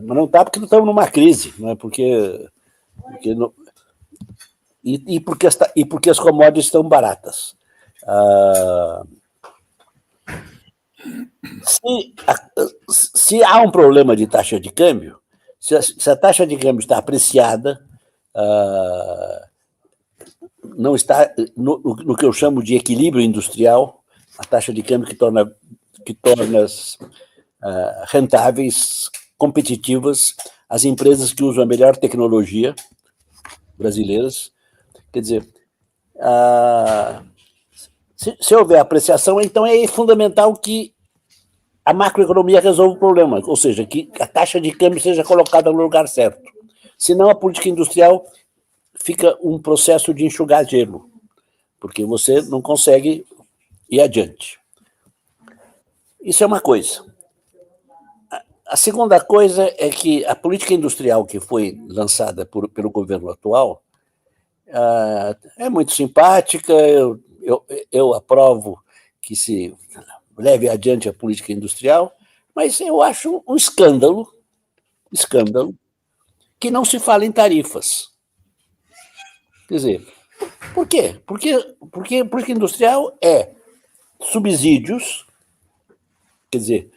Speaker 5: não está porque não estamos numa crise, não é? porque as commodities estão baratas. Se há um problema de taxa de câmbio, se a taxa de câmbio está apreciada, não está no que eu chamo de equilíbrio industrial, a taxa de câmbio que torna rentáveis, competitivas, as empresas que usam a melhor tecnologia brasileiras. Quer dizer, se houver apreciação, então é fundamental que a macroeconomia resolva o problema, ou seja, que a taxa de câmbio seja colocada no lugar certo. Senão a política industrial fica um processo de enxugar gelo, porque você não consegue ir adiante. Isso é uma coisa. A segunda coisa é que a política industrial que foi lançada pelo governo atual é muito simpática, eu aprovo que se leve adiante a política industrial, mas eu acho um escândalo que não se fala em tarifas. Quer dizer, por quê? Porque política industrial é subsídios, quer dizer,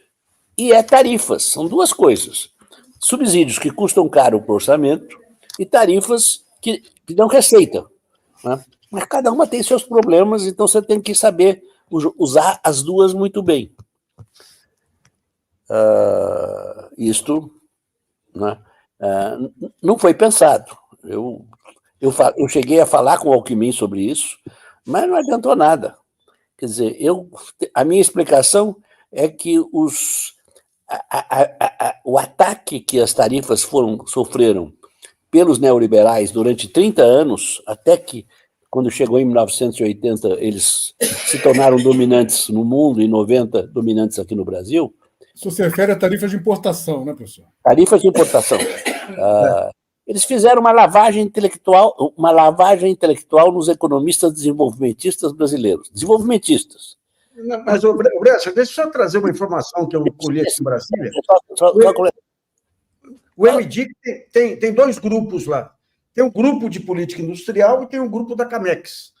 Speaker 5: e é tarifas, são duas coisas. Subsídios que custam caro para o orçamento e tarifas que dão receita, né? Mas cada uma tem seus problemas, então você tem que saber usar as duas muito bem. Isto, né, não foi pensado. Eu cheguei a falar com o Alckmin sobre isso, mas não adiantou nada. Quer dizer, a minha explicação é que o ataque que as tarifas sofreram pelos neoliberais durante 30 anos, até que, quando chegou em 1980, eles se tornaram dominantes no mundo e 90 dominantes aqui no Brasil.
Speaker 3: Isso se refere a tarifas de importação, né, professor?
Speaker 5: Tarifas de importação. Eles fizeram uma lavagem intelectual nos economistas desenvolvimentistas brasileiros. Desenvolvimentistas.
Speaker 1: Mas, Bressa, deixa eu só trazer uma informação que eu colhi aqui em Brasília. O MDIC tem dois grupos lá. Tem um grupo de política industrial e tem um grupo da Camex.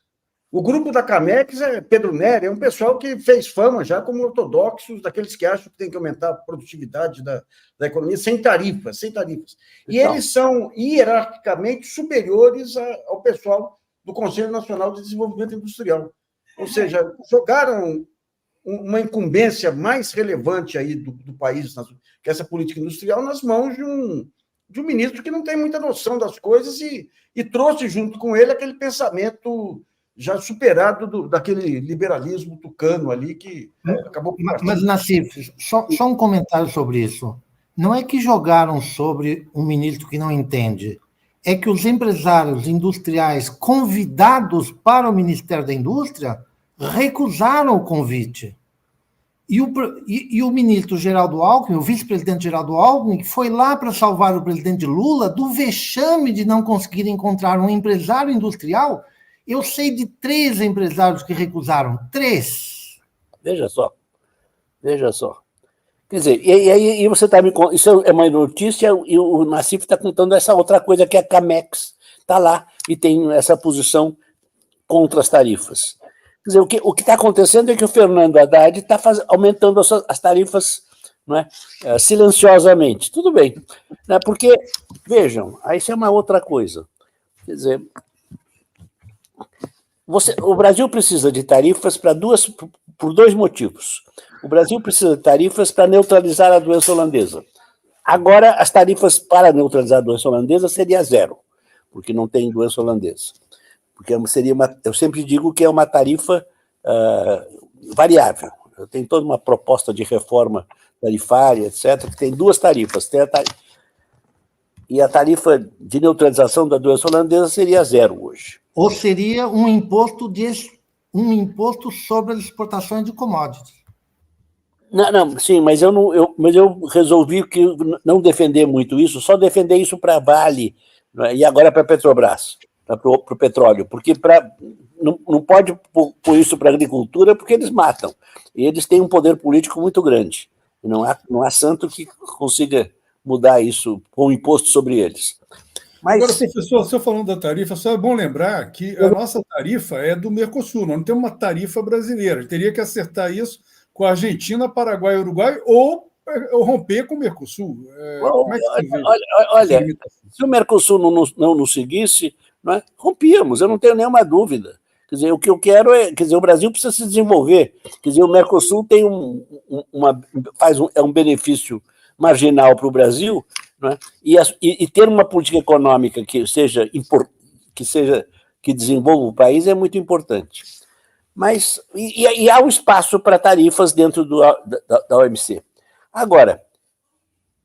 Speaker 1: O grupo da Camex é Pedro Nery, é um pessoal que fez fama já como ortodoxos, daqueles que acham que tem que aumentar a produtividade da economia sem tarifas. E então, eles são hierarquicamente superiores ao pessoal do Conselho Nacional de Desenvolvimento Industrial. Ou seja, jogaram uma incumbência mais relevante aí do país, que é essa política industrial, nas mãos de um ministro que não tem muita noção das coisas e trouxe junto com ele aquele pensamento já superado daquele liberalismo tucano ali que acabou...
Speaker 4: Mas, Nassif, só um comentário sobre isso. Não é que jogaram sobre um ministro que não entende, é que os empresários industriais convidados para o Ministério da Indústria recusaram o convite. E o ministro Geraldo Alckmin, o vice-presidente Geraldo Alckmin, que foi lá para salvar o presidente Lula do vexame de não conseguir encontrar um empresário industrial. Eu sei de 3 empresários que recusaram. 3.
Speaker 5: Veja só. Quer dizer, e você está me contando, isso é uma notícia, e o Nassif está contando essa outra coisa, que a Camex está lá e tem essa posição contra as tarifas. Quer dizer, o que está acontecendo é que o Fernando Haddad está aumentando as tarifas não é? Silenciosamente. Tudo bem. Né? Porque, vejam, aí isso é uma outra coisa. Quer dizer, o Brasil precisa de tarifas por dois motivos. O Brasil precisa de tarifas para neutralizar a doença holandesa. Agora, as tarifas para neutralizar a doença holandesa seria zero, porque não tem doença holandesa. Porque eu sempre digo que é uma tarifa variável. Tem toda uma proposta de reforma tarifária, etc., que tem duas tarifas. E a tarifa de neutralização da doença holandesa seria zero hoje.
Speaker 4: Ou seria um imposto sobre as exportações de commodities.
Speaker 5: Não, sim, mas eu resolvi não defender muito isso, só defender isso para a Vale, né, e agora para a Petrobras, para o petróleo, porque não pode pôr isso para a agricultura, porque eles matam. E eles têm um poder político muito grande. Não há santo que consiga mudar isso, pôr um imposto sobre eles. Mas...
Speaker 3: Agora, professor, você falando da tarifa, só é bom lembrar que a nossa tarifa é do Mercosul, nós não temos uma tarifa brasileira. A gente teria que acertar isso com a Argentina, Paraguai e Uruguai, ou romper com o Mercosul. Como é que você vê?
Speaker 5: Olha, se o Mercosul não nos seguisse, não é, rompíamos, eu não tenho nenhuma dúvida. Quer dizer, o que eu quero é... Quer dizer, o Brasil precisa se desenvolver. Quer dizer, o Mercosul tem um benefício marginal para o Brasil, não é? E ter uma política econômica que desenvolva o país é muito importante. Mas há um espaço para tarifas dentro da OMC. Agora,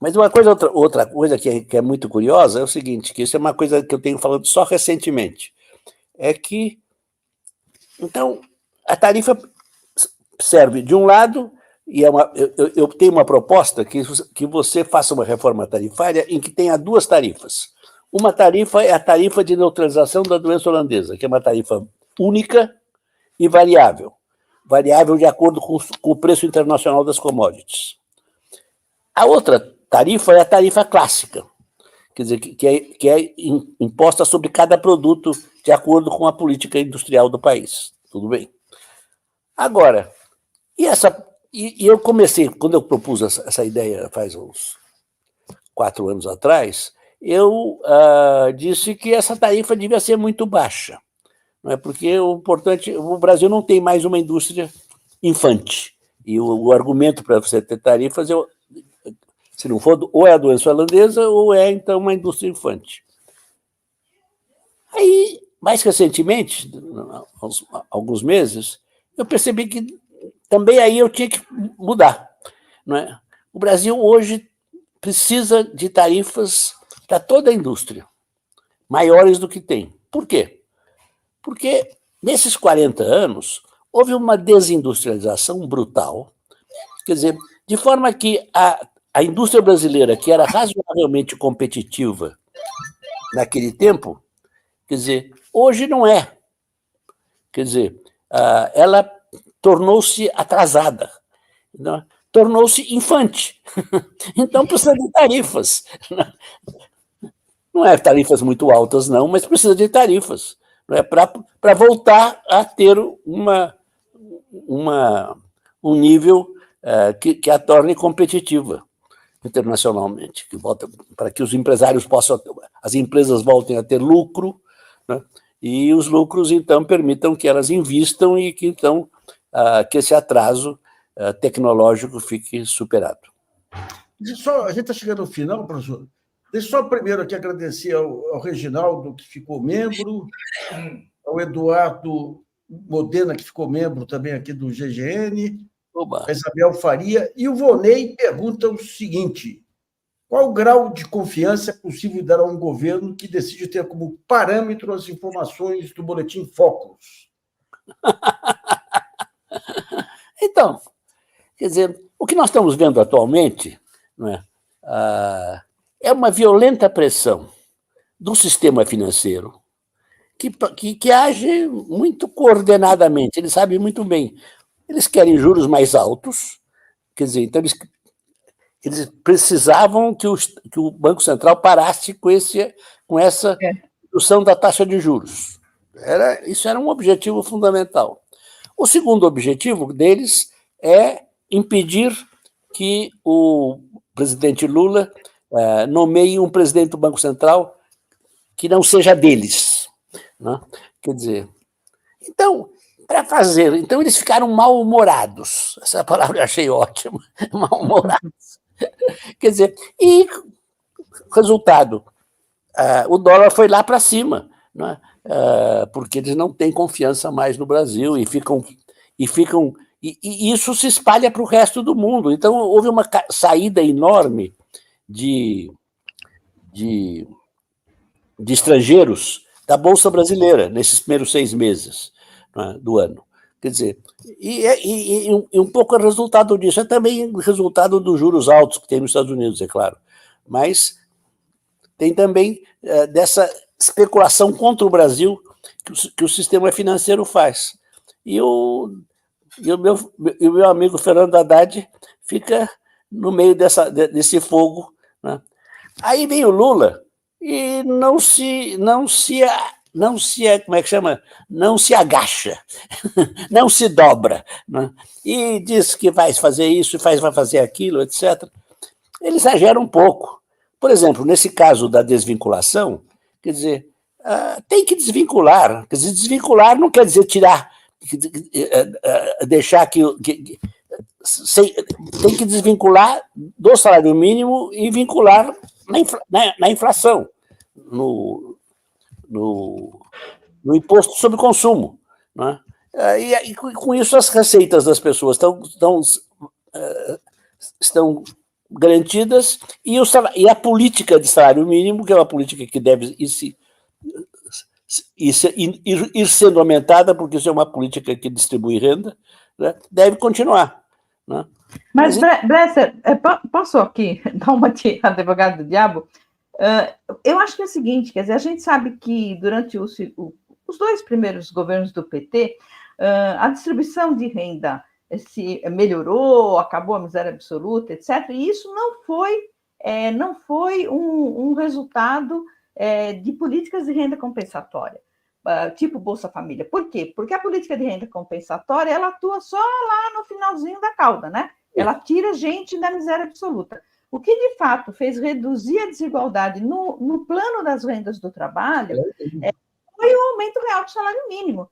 Speaker 5: mas outra coisa que é muito curiosa é o seguinte, que isso é uma coisa que eu tenho falado só recentemente, é que, então, a tarifa serve de um lado, e eu tenho uma proposta que você faça uma reforma tarifária em que tenha duas tarifas. Uma tarifa é a tarifa de neutralização da doença holandesa, que é uma tarifa única e variável de acordo com o preço internacional das commodities. A outra tarifa é a tarifa clássica, quer dizer, que é imposta sobre cada produto de acordo com a política industrial do país. Tudo bem? Agora, eu comecei, quando eu propus essa ideia faz uns 4 anos atrás, eu disse que essa tarifa devia ser muito baixa. Não é? Porque o Brasil não tem mais uma indústria infante. E o argumento para você ter tarifas, se não for, ou é a doença holandesa, ou é, então, uma indústria infante. Aí, mais recentemente, há alguns meses, eu percebi que também aí eu tinha que mudar. Não é? O Brasil hoje precisa de tarifas para toda a indústria, maiores do que tem. Por quê? Porque nesses 40 anos houve uma desindustrialização brutal, quer dizer, de forma que a indústria brasileira, que era razoavelmente competitiva naquele tempo, quer dizer, hoje não é. Quer dizer, ela tornou-se atrasada, tornou-se infante. Então precisa de tarifas. Não é tarifas muito altas, não, mas precisa de tarifas, não é, para voltar a ter um nível que a torne competitiva internacionalmente, para que os empresários as empresas voltem a ter lucro, né, e os lucros, então, permitam que elas invistam e que, então, que esse atraso tecnológico fique superado.
Speaker 1: A gente está chegando ao final, professor. Deixa só primeiro aqui agradecer ao Reginaldo, que ficou membro, ao Eduardo Modena, que ficou membro também aqui do GGN, a Isabel Faria, e o Vonei pergunta o seguinte: qual grau de confiança é possível dar a um governo que decide ter como parâmetro as informações do Boletim Focus?
Speaker 5: Então, quer dizer, o que nós estamos vendo atualmente, não é, é uma violenta pressão do sistema financeiro que age muito coordenadamente, eles sabem muito bem. Eles querem juros mais altos, quer dizer, então eles precisavam que o Banco Central parasse com essa redução da taxa de juros. Isso era um objetivo fundamental. O segundo objetivo deles é impedir que o presidente Lula nomeie um presidente do Banco Central que não seja deles, né? Quer dizer, então, então eles ficaram mal-humorados. Essa palavra eu achei ótima, mal-humorados. Quer dizer, e resultado, o dólar foi lá para cima, né? Porque eles não têm confiança mais no Brasil e isso se espalha para o resto do mundo. Então, houve uma saída enorme de estrangeiros da Bolsa Brasileira nesses primeiros 6 meses, né, do ano. Quer dizer, e um pouco é resultado disso, é também resultado dos juros altos que tem nos Estados Unidos, é claro, mas tem também dessa especulação contra o Brasil que o sistema financeiro faz. E o meu amigo Fernando Haddad fica no meio desse fogo, né? Aí vem o Lula e não se como é que chama? Não se agacha, não se dobra, né? E diz que vai fazer isso, vai fazer aquilo, etc. Ele exagera um pouco. Por exemplo, nesse caso da desvinculação, quer dizer, tem que desvincular. Quer dizer, desvincular não quer dizer tirar, deixar que tem que desvincular do salário mínimo e vincular na inflação, no imposto sobre consumo, né? E com isso as receitas das pessoas estão garantidas e a política de salário mínimo, que é uma política que deve ir sendo aumentada, porque isso é uma política que distribui renda, né? Deve continuar, né?
Speaker 2: Mas, Bresser, posso aqui dar uma de advogado do diabo? Eu acho que é o seguinte, quer dizer, a gente sabe que durante os 2 primeiros governos do PT, a distribuição de renda se melhorou, acabou a miséria absoluta, etc. E isso não foi um resultado de políticas de renda compensatória, tipo Bolsa Família. Por quê? Porque a política de renda compensatória ela atua só lá no finalzinho da cauda, né? Ela tira gente da miséria absoluta. O que, de fato, fez reduzir a desigualdade no plano das rendas do trabalho foi o aumento real do salário mínimo.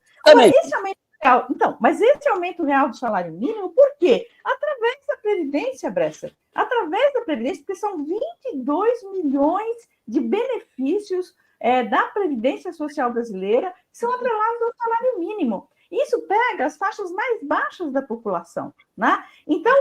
Speaker 2: Mas esse aumento real do salário mínimo, por quê? Através da Previdência, Bresser. Através da Previdência, porque são 22 milhões de benefícios da Previdência Social brasileira que são atrelados ao salário mínimo. Isso pega as faixas mais baixas da população, né? Então,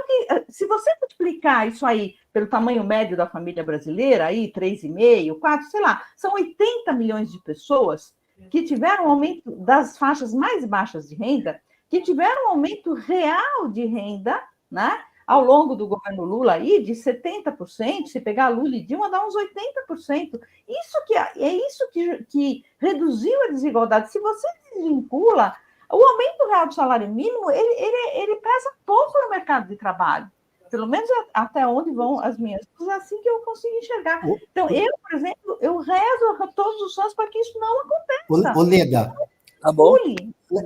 Speaker 2: se você multiplicar isso aí pelo tamanho médio da família brasileira, aí 3,5, 4, sei lá, são 80 milhões de pessoas que tiveram um aumento das faixas mais baixas de renda, que tiveram um aumento real de renda, né? Ao longo do governo Lula aí, de 70%, se pegar Lula e Dilma, dá uns 80%. Isso que reduziu a desigualdade. Se você desvincula, o aumento real do salário mínimo, ele pesa pouco no mercado de trabalho. Pelo menos até onde vão as minhas coisas, é assim que eu consigo enxergar. Então, eu, por exemplo, eu rezo todos os sonhos para que isso não aconteça.
Speaker 4: Ô, Leda,
Speaker 5: tá bom.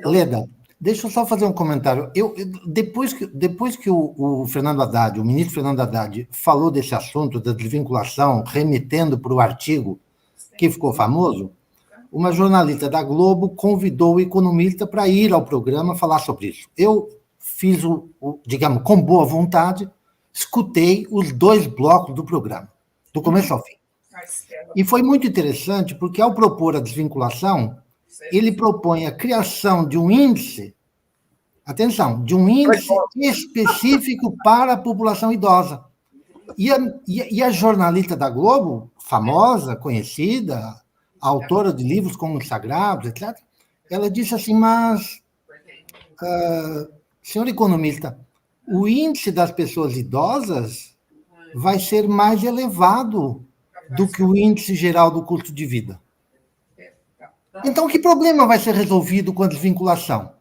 Speaker 4: Leda, deixa eu só fazer um comentário. Depois que o Fernando Haddad, o ministro Fernando Haddad, falou desse assunto da desvinculação, remetendo para o artigo que ficou famoso, uma jornalista da Globo convidou o economista para ir ao programa falar sobre isso. Eu fiz, digamos, com boa vontade, escutei os 2 blocos do programa, do começo ao fim. E foi muito interessante, porque ao propor a desvinculação, ele propõe a criação de um índice, atenção, de um índice específico para a população idosa. E a jornalista da Globo, famosa, conhecida, autora de livros como Os Sagrados, etc., ela disse assim, mas, senhor economista, o índice das pessoas idosas vai ser mais elevado do que o índice geral do custo de vida. Então, que problema vai ser resolvido com a desvinculação?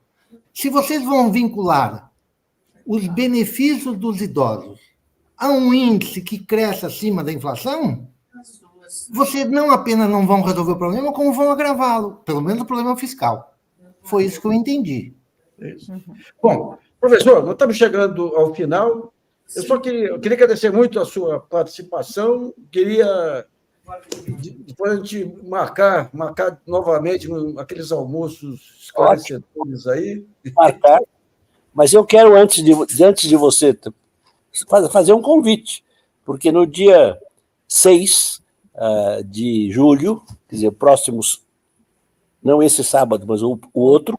Speaker 4: Se vocês vão vincular os benefícios dos idosos a um índice que cresce acima da inflação, vocês não apenas não vão resolver o problema, como vão agravá-lo, pelo menos o problema fiscal. Foi isso que eu entendi.
Speaker 1: Bom, professor, nós estamos chegando ao final. Eu queria agradecer muito a sua participação, queria depois a gente marcar novamente aqueles almoços esclarecedores aí.
Speaker 5: Marcar. Mas eu quero, antes de você, fazer um convite, porque no dia 6 de julho, quer dizer, próximos, não esse sábado, mas o outro,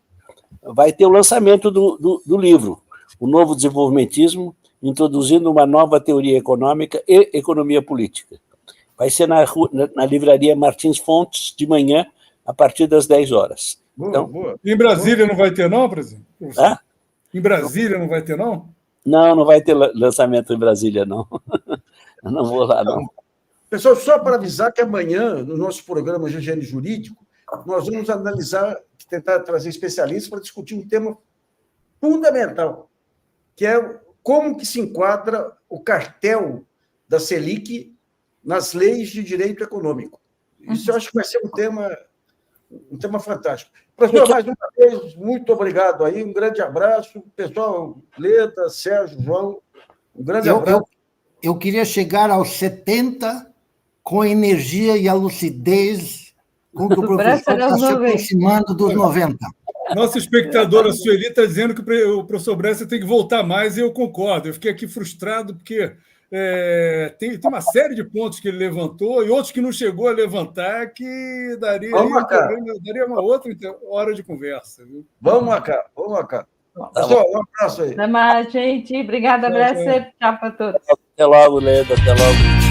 Speaker 5: vai ter o lançamento do livro, O Novo Desenvolvimentismo, introduzindo uma nova teoria econômica e economia política. Vai ser na livraria Martins Fontes, de manhã, a partir das 10 horas.
Speaker 1: Boa, boa.
Speaker 3: Em Brasília não vai ter, não, presidente?
Speaker 5: Hã?
Speaker 3: Em Brasília não vai ter, não?
Speaker 5: Não vai ter lançamento em Brasília, não. Eu não vou lá, não.
Speaker 1: Pessoal, só para avisar que amanhã, no nosso programa de higiene jurídico, nós vamos analisar, tentar trazer especialistas para discutir um tema fundamental, que é como que se enquadra o cartel da Selic nas leis de direito econômico. Isso eu acho que vai ser um tema fantástico. Professor, mais uma vez, muito obrigado aí, um grande abraço. Pessoal, Leda, Sérgio, João, um grande abraço.
Speaker 4: Eu queria chegar aos 70 com a energia e a lucidez com que o professor está se aproximando dos 90.
Speaker 3: Nossa espectadora Sueli está dizendo que o professor Bresser tem que voltar mais, e eu concordo. Eu fiquei aqui frustrado porque tem uma série de pontos que ele levantou e outros que não chegou a levantar que daria uma outra hora de conversa. Viu?
Speaker 1: Vamos marcar. Pessoal, um abraço aí.
Speaker 2: Até mais, gente. Obrigada, Bresser. Tchau para todos.
Speaker 5: Até logo, Leda. Até logo.